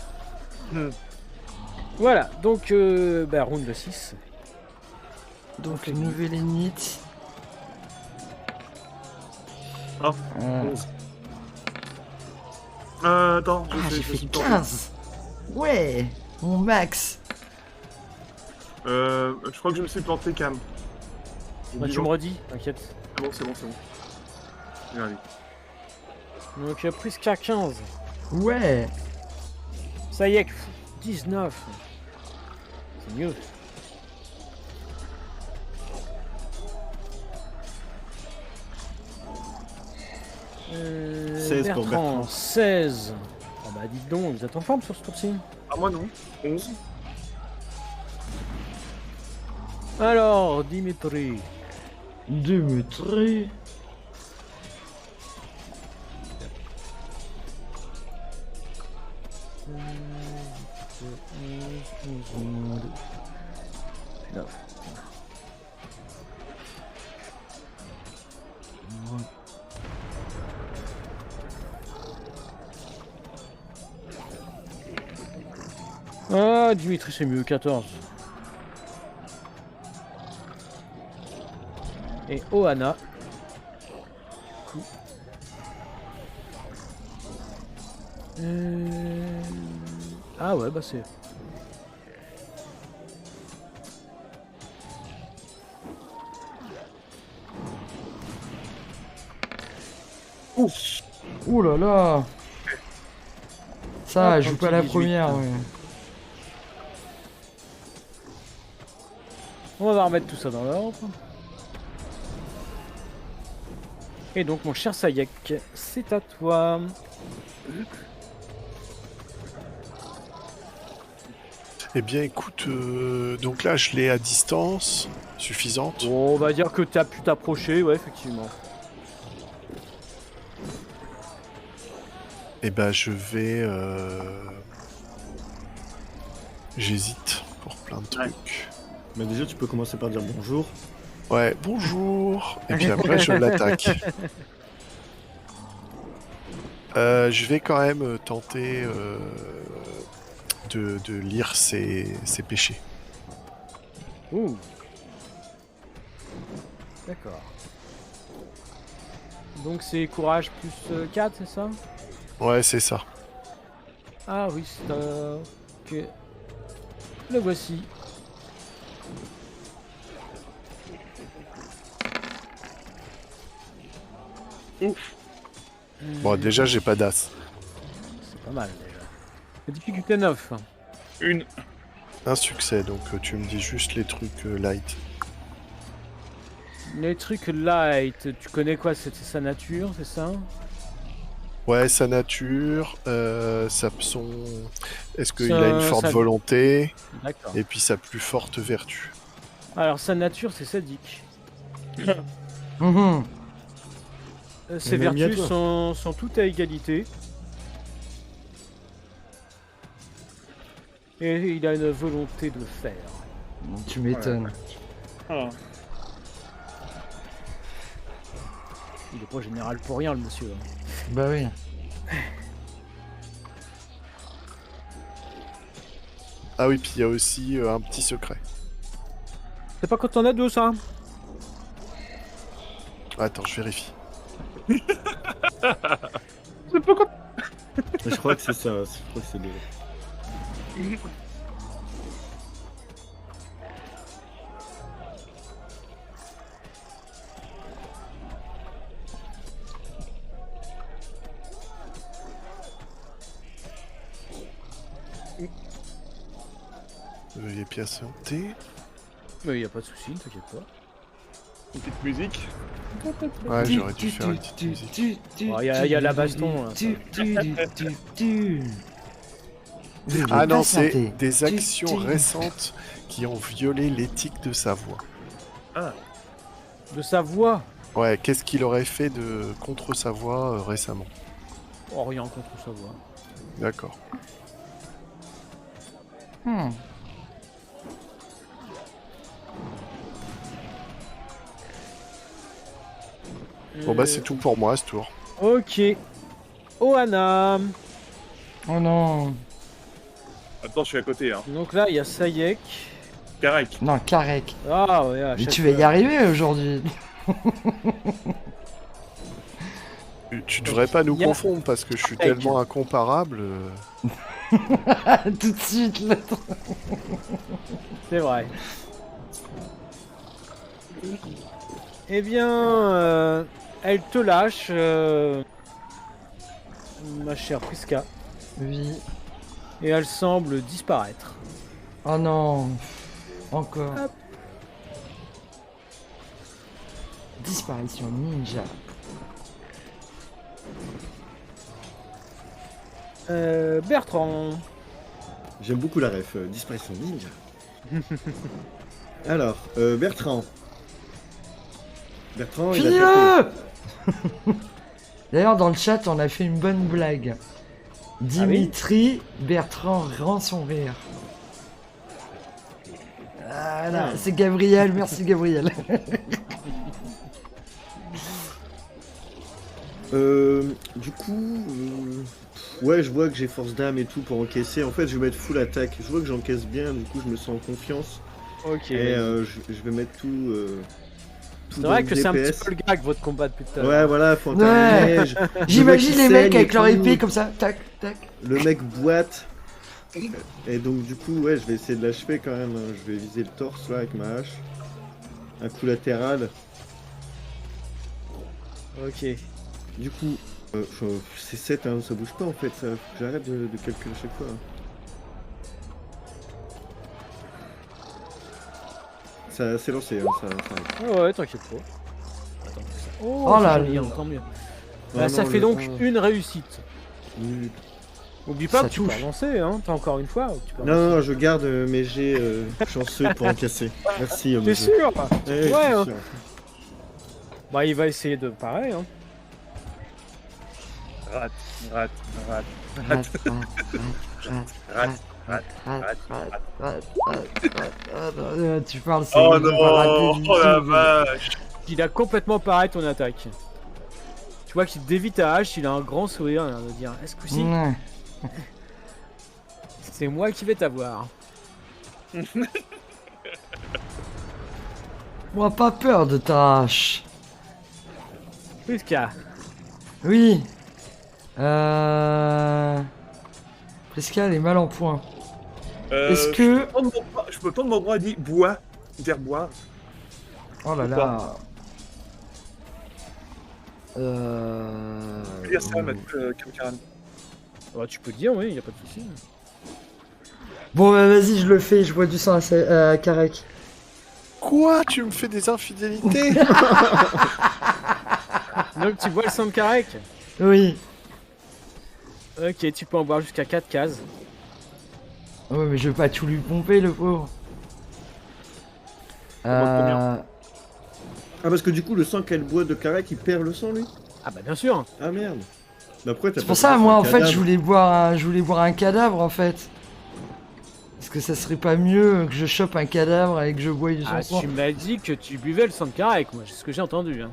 Voilà, donc round de 6. Donc nouvelle init. Ah. Euh, Attends, j'ai fait suis 15. Ouais, mon max. Je crois que je me suis planté, Cam. Bah, tu me redis, t'inquiète. C'est bon. Viens, allez. Donc Prisca 15. Ouais. Ça y est, 19. C'est mieux. Euh, 16 pour Bertrand. 16. Ah bah dites donc, vous êtes en forme sur ce tour-ci. Ah, moi non. 11. Alors, Dimitri. Dimitri. Ah, Dimitri, c'est mieux, 14. Et Ohana. Ah ouais, bah c'est... Ouf. Ouh là là. Ça, Ah, je joue pas la 18. première, ouais. On va remettre tout ça dans l'ordre. Et donc, mon cher Sayek, c'est à toi. Eh bien, écoute, donc là, je l'ai à distance suffisante. Bon, on va dire que tu as pu t'approcher, ouais, effectivement. Eh ben, je vais... J'hésite pour plein de trucs. Mais déjà, tu peux commencer par dire bonjour. Ouais, bonjour. Et puis après, je l'attaque. Je vais quand même tenter de lire ses péchés. Ouh. D'accord. Donc c'est courage plus 4, c'est ça? Ouais, c'est ça. Ah oui, c'est ok. Le voici. Bon, déjà, j'ai pas d'as. C'est pas mal déjà. La difficulté 9. Une. Un succès, donc tu me dis juste les trucs light. Les trucs light, tu connais quoi? C'était sa nature, c'est ça? Ouais, sa nature, son... Est-ce qu'il Ça- a une forte ça- volonté? D'accord. Et puis sa plus forte vertu. Alors sa nature c'est sadique. Mhm. Ses même mis à vertus sont toutes à égalité. Et il a une volonté de le faire. Tu m'étonnes. Ah. Il est pas général pour rien, le monsieur. Bah oui. Ah oui, puis il y a aussi un petit secret. C'est pas quand on a deux, ça? Attends, je vérifie. Je crois que c'est ça. Je crois que c'est des... Veuillez patienter. Mais y a pas de souci, t'inquiète pas. Une petite musique. Ouais, j'aurais dû faire une petite musique. Oh, y a la baston, là. Ah non, c'est des actions récentes qui ont violé l'éthique de sa voix. De sa voix. Ouais, qu'est-ce qu'il aurait fait contre sa voix récemment? Oh, rien contre sa voix. D'accord. Bon bah c'est tout pour moi ce tour. Ok. Ohana. Oh non. Attends, je suis à côté, hein. Donc là, il y a Sayek. Karek. Non, Karek. Ah ouais, à Mais chaque tu vas y fois. arriver aujourd'hui. Tu devrais pas nous Y a- confondre parce que je suis tellement incomparable. Tout de suite, l'autre. C'est vrai. Eh bien, elle te lâche, ma chère Prisca, Oui. et elle semble disparaître. Oh non. Encore. Hop. Disparition ninja. Bertrand. J'aime beaucoup la ref, disparition ninja. Alors, Bertrand. Bertrand, il a tapé. Finis-le. D'ailleurs, dans le chat, on a fait une bonne blague. Dimitri, Bertrand rend son rire. Voilà, c'est Gabriel, merci Gabriel. Du coup, ouais, je vois que j'ai force d'âme et tout pour encaisser. En fait, je vais mettre full attaque. Je vois que j'encaisse bien, du coup, je me sens en confiance. Ok. Et je vais mettre tout. C'est vrai que c'est un petit peu le gag votre combat depuis tout à l'heure. Ouais, voilà, faut Ouais. entamer. J'imagine les mecs avec leur épée épée comme ça, tac, tac. Le mec boite. Et donc, du coup, ouais, je vais essayer de l'achever quand même. Hein. Je vais viser le torse là avec ma hache. Un coup latéral. Ok. Du coup, c'est 7, hein, ça bouge pas en fait. Ça... J'arrête de calculer à chaque fois. Hein. Ça c'est lancé, hein, ça arrive. Oh ouais, t'inquiète pas. Attends, Oh là joli, là. hein, tant mieux. Ah Bah, ça non, fait le- donc une réussite. Nul. Oublie pas Ça que tu peux touche. avancer, hein. T'as encore une fois. Tu peux Non, avancer. non, je garde mes jets chanceux pour encaisser. Merci, T'es monsieur. sûr? Ouais, je suis hein. sûr. Bah, il va essayer de pareil, hein. Rate, rate, rate. Tu parles, c'est Oh bon, non, on va rater oh la l'émission. vache. Il a complètement pareil ton attaque. Tu vois qu'il dévie ta hache, il a un grand sourire, il a l'air de dire est-ce que si Ouais. c'est moi qui vais t'avoir. Moi, pas peur de ta hache. Prisca. Oui. Prisca, elle est mal en point. Est-ce que... Je peux tendre mon bras et dire bois. Dire bois. Oh là là. Dire ça, Karan. Bah, tu peux dire, oui, y a pas de souci. Bon, bah vas-y, je le fais, je bois du sang à Karek. Quoi? Tu me fais des infidélités? Donc tu bois le sang de Karek. Oui. Ok, tu peux en boire jusqu'à 4 cases. Ouais, mais je vais pas tout lui pomper, le pauvre. boit combien Ah, parce que du coup, le sang qu'elle boit de Karak, il perd le sang, lui Ah bah bien sûr. Ah merde. Bah, pourquoi t'as C'est pas pour ça, fait moi, un en fait, cadavre je voulais boire un cadavre, en fait. Est-ce que ça serait pas mieux que je chope un cadavre et que je bois du Ah, sang? tu m'as dit que tu buvais le sang de Karek, moi, c'est ce que j'ai entendu. Hein.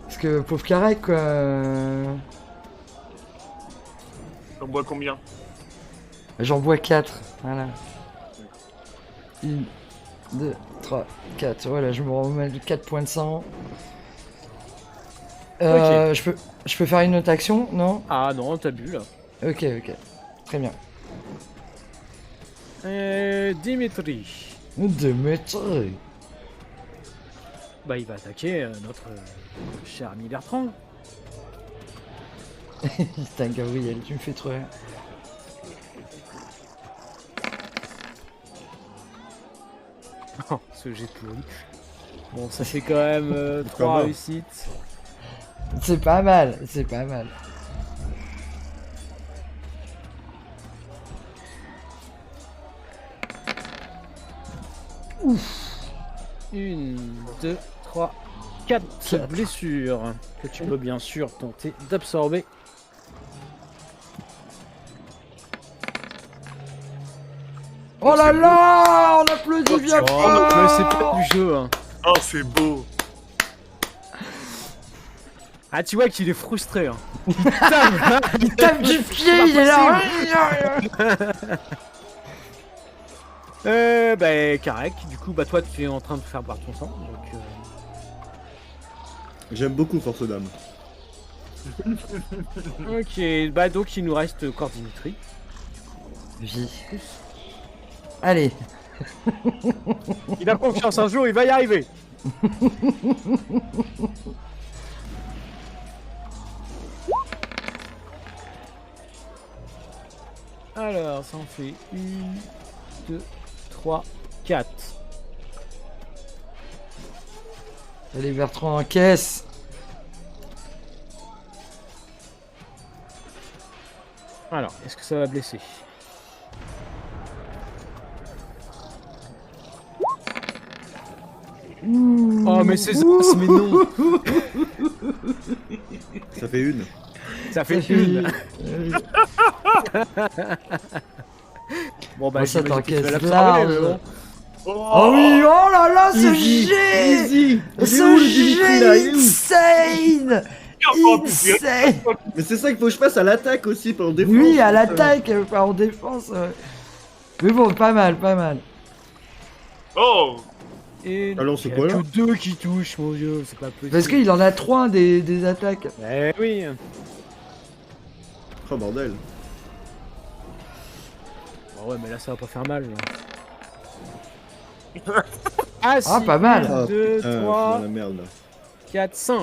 Parce que pauvre Karek, quoi. T'en bois combien? J'en bois 4. Voilà. 1, 2, 3, 4. Voilà, je me remets 4 points de sang. Je peux faire une autre action, non? Ah non, t'as bu là. Ok, ok. Très bien. Dimitri. Dimitri. Bah il va attaquer notre cher ami Bertrand. Putain, Gabriel, tu me fais trop rire. Oh, ce jet pourri. Bon, ça fait quand même 3 va. réussites. C'est pas mal, c'est pas mal. Ouf. 1, 2, 3, 4 Quatre. blessures que tu peux bien sûr tenter d'absorber. Oh là là, on applaudit bien Oh, fort. mais c'est pas du jeu. Hein. Oh, c'est beau. Ah, tu vois qu'il est frustré. Hein. Il tape du pied, il est là. Bah, Karek, du coup, bah, toi, tu es en train de faire boire ton sang. Donc, J'aime beaucoup Force d'âme. ok, bah, donc, il nous reste encore Dimitri. Vie. Allez. Il a confiance, un jour, il va y arriver. Alors, ça en fait 1, 2, 3, 4. Allez, Bertrand en caisse. Alors, est-ce que ça va blesser? Oh, mais c'est ça, mais non. Ça fait une. Ça fait Ça fait- une. Bon, bah, Ça j'imagine que tu vas t'encaisse l'absorber, mais large. bon. Oh oui, oh là là, ce Easy, jet. easy. Il est Ce où le Dimitri là? Il est où? jet insane. Insane. Mais c'est ça qu'il faut que je fasse à l'attaque aussi, pas en défense. Oui, à l'attaque, pas en défense. Mais bon, pas mal, pas mal. Oh. Et Alors, c'est il y a quoi, là? que 2 qui touchent, mon dieu, c'est pas possible. Parce qu'il en a 3 des attaques. Eh oui. Oh bordel. Oh ouais, mais là, ça va pas faire mal. Là. Ah, si. pas mal. 1, 2, putain, je suis 3, dans la merde là. 4, 5.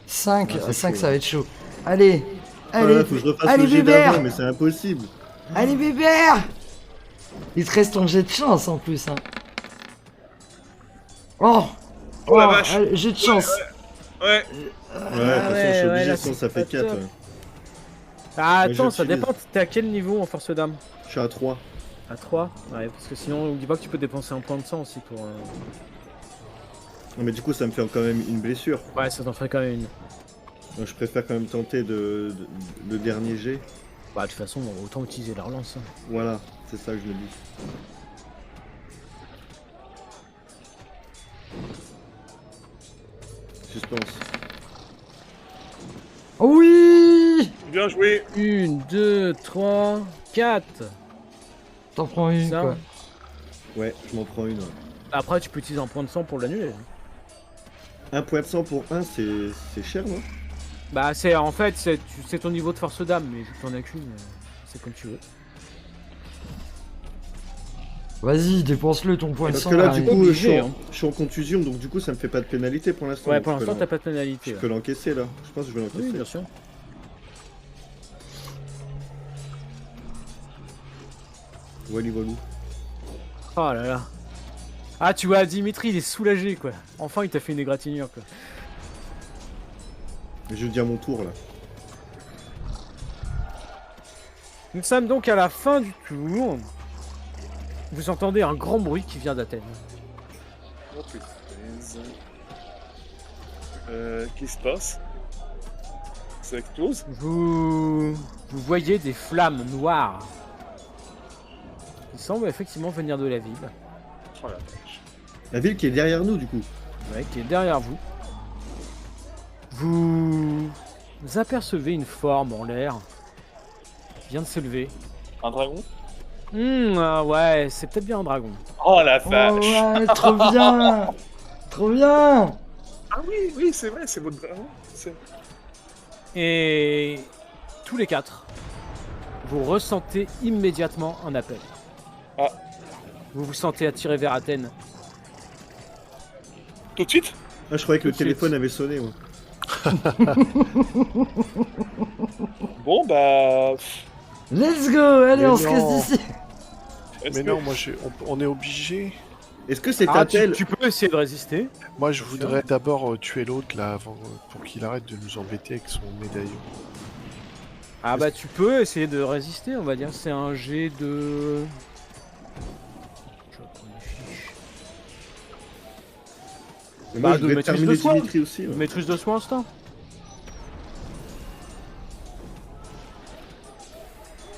5, Ah, c'est 5 chaud, ça va être chaud. Allez, Ah, allez, là, faut que je refasse allez le jet bébert. d'avant, mais c'est impossible. Allez bébert. Il te reste ton jet de chance en plus. Hein. Oh, Oh la vache. allez, jet de chance. Ouais. Ouais, de toute façon, je suis ouais, obligé, là, sinon c'est ça fait pas 4. top. Ah, Mais attends, ça j'utilise. dépend, t'es à quel niveau en force d'âme? Je suis à 3. À 3? Ouais, parce que sinon, oublie pas que tu peux dépenser un point de sang aussi pour... Non, mais du coup, ça me fait quand même une blessure. Ouais, ça t'en ferait quand même une. Donc, je préfère quand même tenter le dernier jet. Bah, de toute façon, autant utiliser la relance. Hein. Voilà, c'est ça que je me dis. Suspense. Oui. Bien joué. 1, 2, 3, 4. T'en prends une Ça. quoi. Ouais, je m'en prends une. Ouais. Après, tu peux utiliser un point de sang pour l'annuler. Un point de sang pour un, c'est cher, non? Bah, c'est en fait, c'est ton niveau de force d'âme, mais vu que t'en as qu'une, c'est comme tu veux. Vas-y, dépense-le ton point de Parce sang. que là, allez. du coup, obligé, je suis en contusion, donc du coup, ça me fait pas de pénalité pour l'instant. Ouais, donc pour je peux l'instant, l'en- t'as pas de pénalité. Je ouais. peux l'encaisser là. Je pense que je vais l'encaisser. Oui, bien sûr. Wally Walou. Oh là là. Ah, tu vois, Dimitri, il est soulagé, quoi. Enfin, il t'a fait une égratignure, quoi. Je veux dire mon tour là. Nous sommes donc à la fin du tour. Vous entendez un grand bruit qui vient d'Athènes. Oh putain. Qu'est-ce qui se passe? Ça explose. Vous voyez des flammes noires qui semblent effectivement venir de la ville, Oh la vache. La ville qui est derrière nous, du coup. ouais, qui est derrière vous. Vous apercevez une forme en l'air qui vient de se lever. Un dragon? Ouais, c'est peut-être bien un dragon. Oh la Oh vache. ouais, trop bien. Trop bien. Ah oui, oui, c'est vrai, c'est votre dragon. Et tous les quatre, vous ressentez immédiatement un appel. Ah. Vous vous sentez attiré vers Athènes. Tout de suite? Ah, je croyais que le Tout de suite. téléphone avait sonné, moi. Bon, bah. Let's go. Allez, Mais on se non. casse d'ici. Est-ce Mais que- non, moi on est obligé. Est-ce que cet Ah, appel... tu peux essayer de résister. Moi je Bien voudrais d'abord tuer l'autre là avant pour qu'il arrête de nous embêter avec son médaillon. Ah bah tu peux essayer de résister, on va dire. C'est un jet de... Je reprends les fiches. Mais moi, Bah, je de devais maîtrise terminer de soin. Dimitri aussi. ouais. Maîtrise de soin instinct.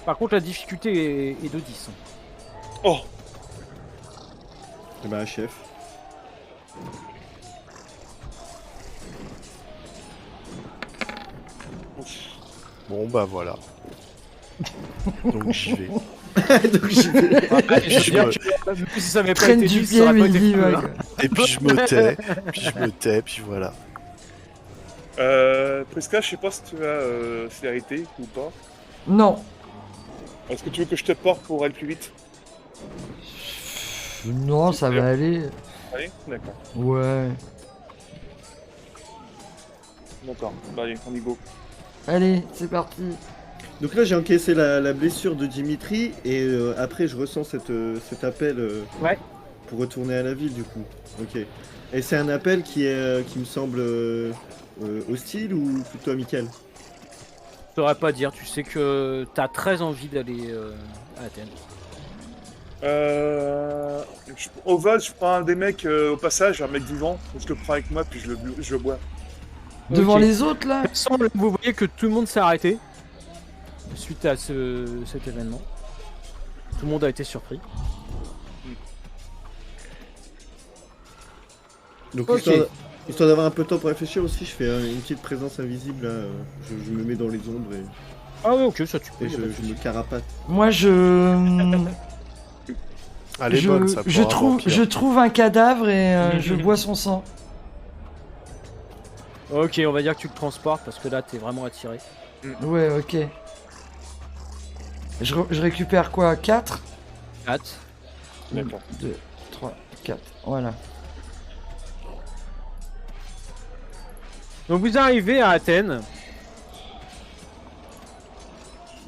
Par contre la difficulté est de 10. Oh, Eh ben, chef. Bon bah voilà. Donc j'y vais. Donc, j'y vais. Je veux dire que même si ça avait pas Traîne été du 10, ça pied, aurait pas mais été il y cool, va, hein. quoi. Et puis je me tais, puis voilà. Prisca, je sais pas si tu as célérité ou pas. Non. Est-ce que tu veux que je te porte pour aller plus vite? Non, ça va aller. Allez, d'accord. Ouais. D'accord, bah allez, on y go. Allez, c'est parti. Donc là, j'ai encaissé la blessure de Dimitri et après, je ressens cet appel Ouais. pour retourner à la ville, du coup. Ok. Et c'est un appel qui me semble hostile ou plutôt amical? Je saurais pas dire, tu sais que t'as très envie d'aller à Athènes. Au vol, je prends un des mecs au passage, un mec vivant, je le prends avec moi puis je le bois. Devant Ok. les autres, là. Il semble que vous voyez que tout le monde s'est arrêté suite à cet événement. Tout le monde a été surpris. Donc, Ok. histoire d'avoir un peu de temps pour réfléchir aussi, je fais une petite présence invisible, là. Je me mets dans les ombres Ah ouais, ok, ça tu peux. et je me carapate. Moi, Elle est bonne ça pour un vampire. je trouve un cadavre et je bois son sang. Ok, on va dire que tu le transportes parce que là t'es vraiment attiré. Ouais, ok. Je récupère quoi? 4 Hâte. D'accord. 2, 3, 4. Voilà. Donc vous arrivez à Athènes.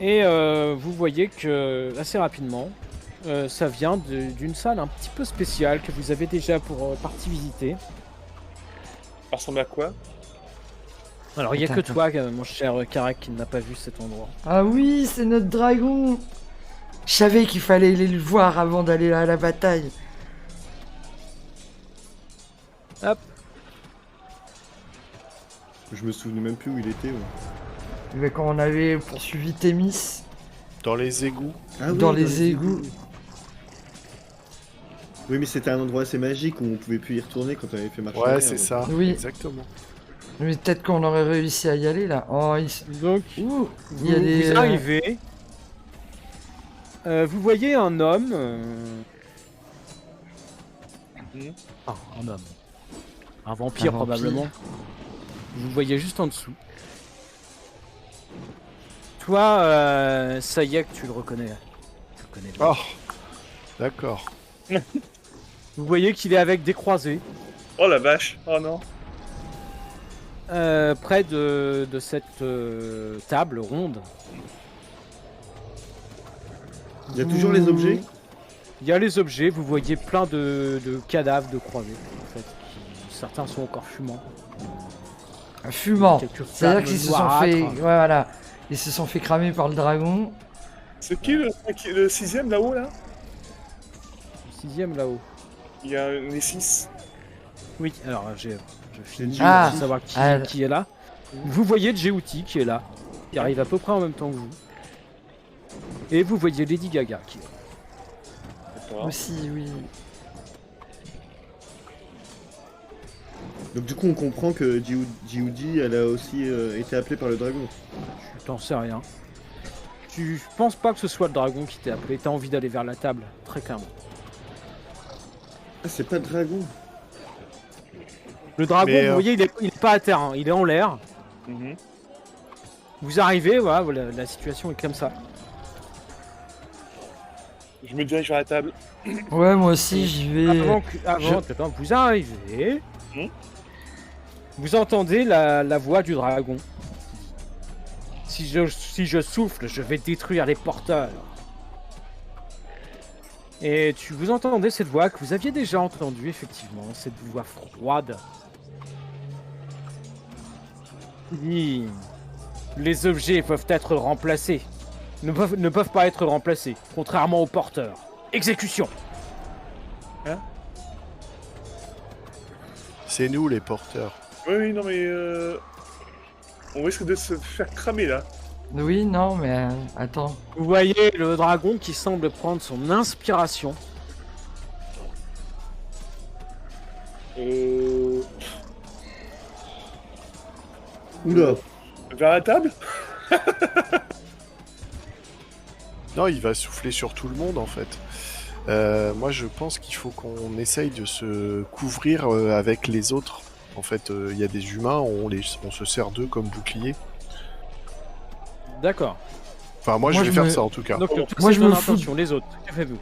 Et vous voyez que assez rapidement, ça vient d'une salle un petit peu spéciale que vous avez déjà pour partie visiter. Ça ressemble à quoi? Alors il n'y a Attends, que toi, mon cher Karak, qui n'a pas vu cet endroit. Ah oui, c'est notre dragon. Je savais qu'il fallait aller le voir avant d'aller à la bataille. Hop. Je me souvenais même plus où il était. Ouais. Mais quand on avait poursuivi Thémis Dans les égouts. Ah oui, dans les égouts. Oui, mais c'était un endroit assez magique où on pouvait plus y retourner quand on avait fait marche Ouais arrière, c'est donc. ça. Oui. Exactement. Mais peut-être qu'on aurait réussi à y aller là. Oh, Donc Ouh, vous, il y a des. vous arrivez. Vous voyez un homme. Ah, un homme. Un vampire Un vampire. probablement. Vous le voyez juste en dessous. Toi, Sayak, tu le reconnais. Tu le connais. Oh, d'accord. Vous voyez qu'il est avec des croisés. Oh la vache, oh non. Près de cette table ronde. Il y a toujours les objets? Il y a les objets, vous voyez plein de cadavres de croisés. En fait, certains sont encore fumants. Fumant. Quelques C'est-à-dire flammes qu'ils se sont noirâtres. fait. Ouais, voilà. Ils se sont fait cramer par le dragon. C'est qui le sixième là-haut là? Le sixième là-haut. Il y a les 6. Oui, alors je finis Ah, de savoir qui est là. Vous voyez Djéouti qui est là. Il arrive à peu près en même temps que vous. Et vous voyez Lady Gaga qui est là. D'accord. Aussi, oui. Donc du coup, on comprend que Djioudi, elle a aussi été appelée par le dragon. Je t'en sais rien. Tu penses pas que ce soit le dragon qui t'ait appelé. T'as envie d'aller vers la table, très clairement. Ah, c'est pas le dragon. Le dragon, Mais, vous voyez, il est pas à terre, hein, il est en l'air. Mhm. Vous arrivez, voilà, la situation est comme ça. Je me dirige vers la table. Ouais, moi aussi, j'y vais. Quand vous arrivez, Hmm. vous entendez la voix du dragon. Si je souffle, je vais détruire les porteurs. Et vous entendez cette voix que vous aviez déjà entendue, effectivement, cette voix froide. Il dit, les objets peuvent être remplacés. Ne peuvent pas être remplacés, contrairement aux porteurs. Exécution. C'est nous les porteurs. Oui, non mais on risque de se faire cramer là. Oui, non, mais attends. Vous voyez le dragon qui semble prendre son inspiration. Oula. Vers la table. Non, il va souffler sur tout le monde en fait. Moi je pense qu'il faut qu'on essaye de se couvrir avec les autres. En fait, il y a des humains, on se sert d'eux comme bouclier. D'accord. Enfin, moi je vais faire ça en tout cas. Donc, Moi, c'est je ton me fous. intention, les autres. Que faites-vous?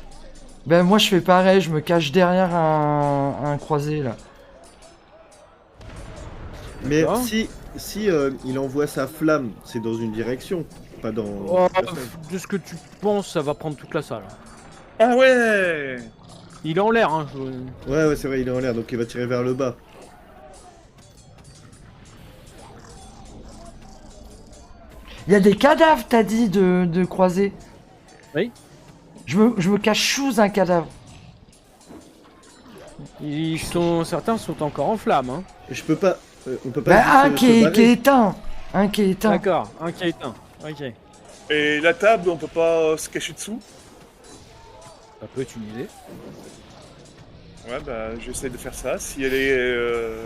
Ben, moi, je fais pareil, je me cache derrière un croisé, là. Mais D'accord. si il envoie sa flamme, c'est dans une direction, pas dans... Oh, de ce que tu penses, ça va prendre toute la salle. Ah ouais. Il est en l'air, hein. Ouais, c'est vrai, il est en l'air, donc il va tirer vers le bas. Il y a des cadavres, t'as dit, de croisés. Oui. Je me cache sous un cadavre. Certains sont encore en flammes, hein. Je peux pas... on peut pas... Ben, juste un se qui est barrer. éteint. Un qui est éteint. D'accord, un qui est éteint. Ok. Et la table, on peut pas se cacher dessous. Ça peut être une idée. Ouais, bah j'essaie de faire ça. Si elle est...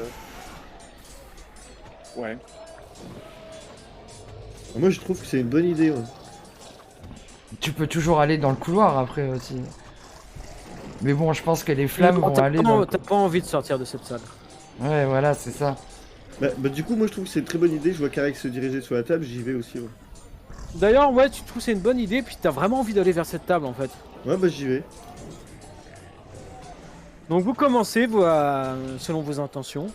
Ouais. Moi, je trouve que c'est une bonne idée. Ouais. Tu peux toujours aller dans le couloir après aussi. Mais bon, je pense que les flammes vont aller dans le T'as pas envie de sortir de cette salle. Ouais, voilà, c'est ça. Bah, du coup, moi, je trouve que c'est une très bonne idée. Je vois Karek se diriger sur la table, j'y vais aussi. Ouais, D'ailleurs, ouais, tu trouves que c'est une bonne idée, puis t'as vraiment envie d'aller vers cette table en fait. ouais bah j'y vais. Donc vous commencez selon vos intentions.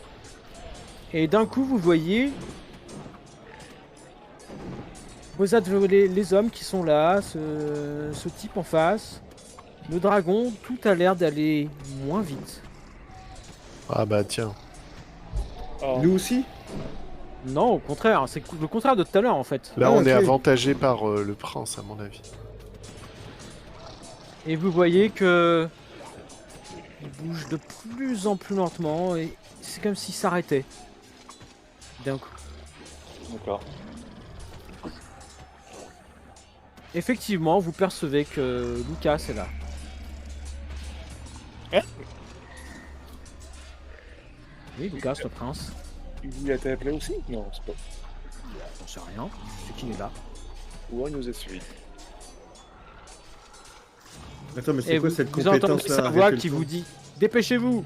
Et d'un coup, vous voyez les hommes qui sont là, ce type en face, le dragon, tout a l'air d'aller moins vite. Ah bah tiens. Oh. Nous aussi? Non, au contraire, c'est le contraire de tout à l'heure en fait. Là Ah, on est ok. avantagé par le prince à mon avis. Et vous voyez que il bouge de plus en plus lentement et c'est comme s'il s'arrêtait. D'un coup. D'accord. Effectivement, vous percevez que Lucas est là. Hein? Oui, Lucas, le prince. Il a été appelé aussi? Non, c'est pas. J'en sais rien, c'est qu'il est là. Ou il nous a suivi. Attends, mais Et c'est quoi vous, cette vous entendez compétence-là? sa Arrêtez voix le qui temps. vous dit « Dépêchez-vous !»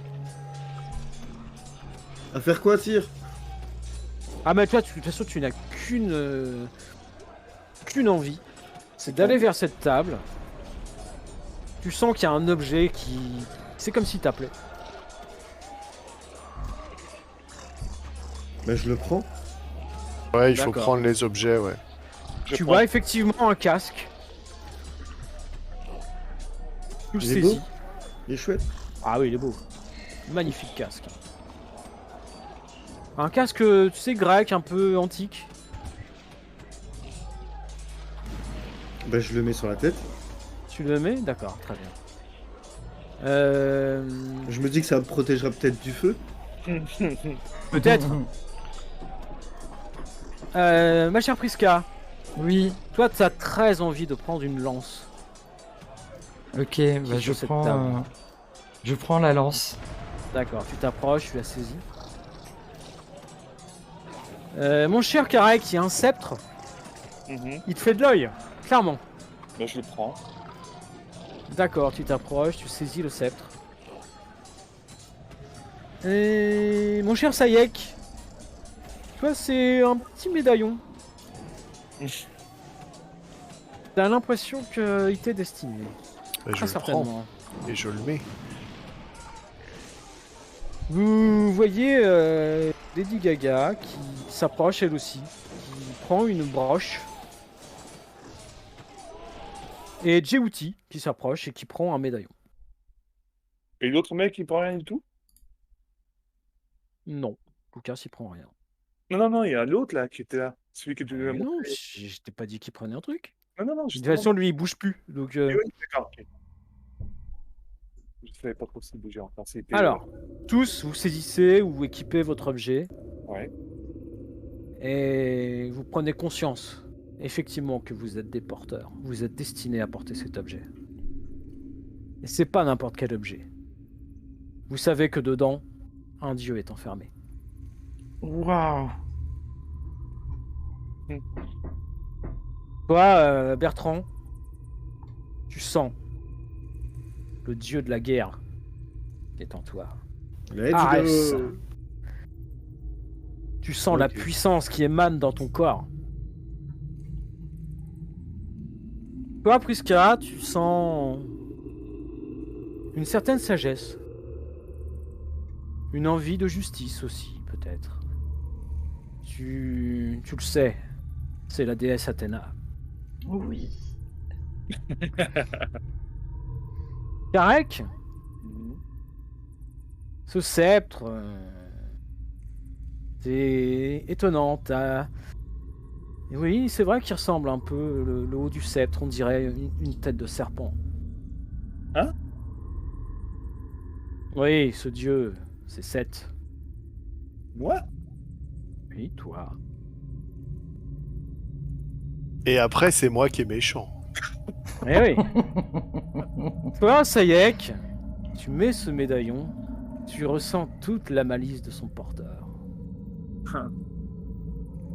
À faire quoi, Tyr? Ah mais toi, de toute façon, tu n'as qu'une envie, c'est d'aller vers cette table. Tu sens qu'il y a un objet qui... C'est comme s'il t'appelait. Bah, je le prends. Ouais, il faut D'accord. prendre les objets, ouais. Tu vois effectivement un casque. Tu le Il est beau? saisis. Il est chouette. Ah oui, il est beau. Magnifique casque. Un casque, tu sais, grec, un peu antique. Bah, je le mets sur la tête. Tu le mets? D'accord, très bien. Je me dis que ça me protégera peut-être du feu. Peut-être. Ma chère Priska, Oui, toi, tu as très envie de prendre une lance. ok, bah sur cette table. je prends la lance. D'accord, tu t'approches, tu la saisis. Mon cher Karek, il y a un sceptre, Mhm. il te fait de l'œil, clairement. Bah, je le prends. D'accord, tu t'approches, tu saisis le sceptre. Et mon cher Sayek, toi c'est un petit médaillon. T'as l'impression qu'il t'est destiné. Bah, je Très le prends certainement. et je le mets. Vous voyez Lady Gaga qui s'approche elle aussi, qui prend une broche. Et Djibouti qui s'approche et qui prend un médaillon. Et l'autre mec, il prend rien du tout? Non, Lucas il prend rien. Non, il y a l'autre là qui était là. Celui que tu Mais devais non, montrer. je t'ai pas dit qu'il prenait un truc. Non, De toute justement. façon, lui il bouge plus. Donc, Oui, oui, d'accord, ok. Je savais pas trop s'il bougeait encore. C'était. alors, tous vous saisissez ou vous équipez votre objet Ouais. et vous prenez conscience, effectivement, que vous êtes des porteurs. Vous êtes destinés à porter cet objet. Et c'est pas n'importe quel objet. Vous savez que dedans, un dieu est enfermé. Waouh. Toi, Bertrand, tu sens le dieu de la guerre qui est en toi. Let's Ares. go. Tu sens la Ok. puissance qui émane dans ton corps. Toi, Priska, tu sens une certaine sagesse. Une envie de justice aussi, peut-être. Tu le sais, c'est la déesse Athéna. Oui. Karek, Mhm. ce sceptre, c'est étonnant. Oui, c'est vrai qu'il ressemble un peu, le haut du sceptre, on dirait une tête de serpent. Hein? Oui, ce dieu, c'est Seth. Moi? Oui, toi. Et après, c'est moi qui est méchant. Eh oui. Toi, Sayek, tu mets ce médaillon, tu ressens toute la malice de son porteur.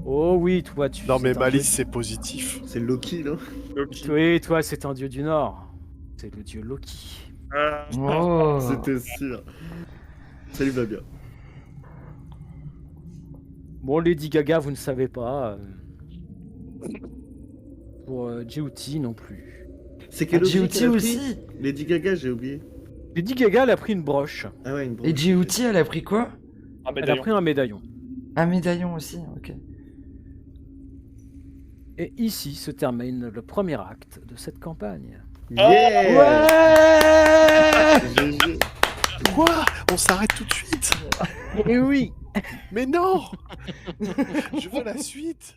Oh oui, toi, tu... Non, c'est mais un malice, dieu- c'est positif. C'est Loki, là. Ok. Oui, toi, c'est un dieu du Nord. C'est le dieu Loki. Ah, Oh. C'était sûr. Ça lui va bien. Bon, Lady Gaga, vous ne savez pas. Pour Djibouti non plus. C'est quel objet Djibouti qu'elle a pris aussi. Lady Gaga, j'ai oublié. Lady Gaga, elle a pris une broche. Ah ouais, une broche. Et Djibouti, elle a pris quoi? un Elle a médaillon. pris un médaillon. Un médaillon aussi, ok. Et ici se termine le premier acte de cette campagne. Yeah Ouais. GG. Quoi? On s'arrête tout de suite? Et oui. Mais non! Je veux la suite!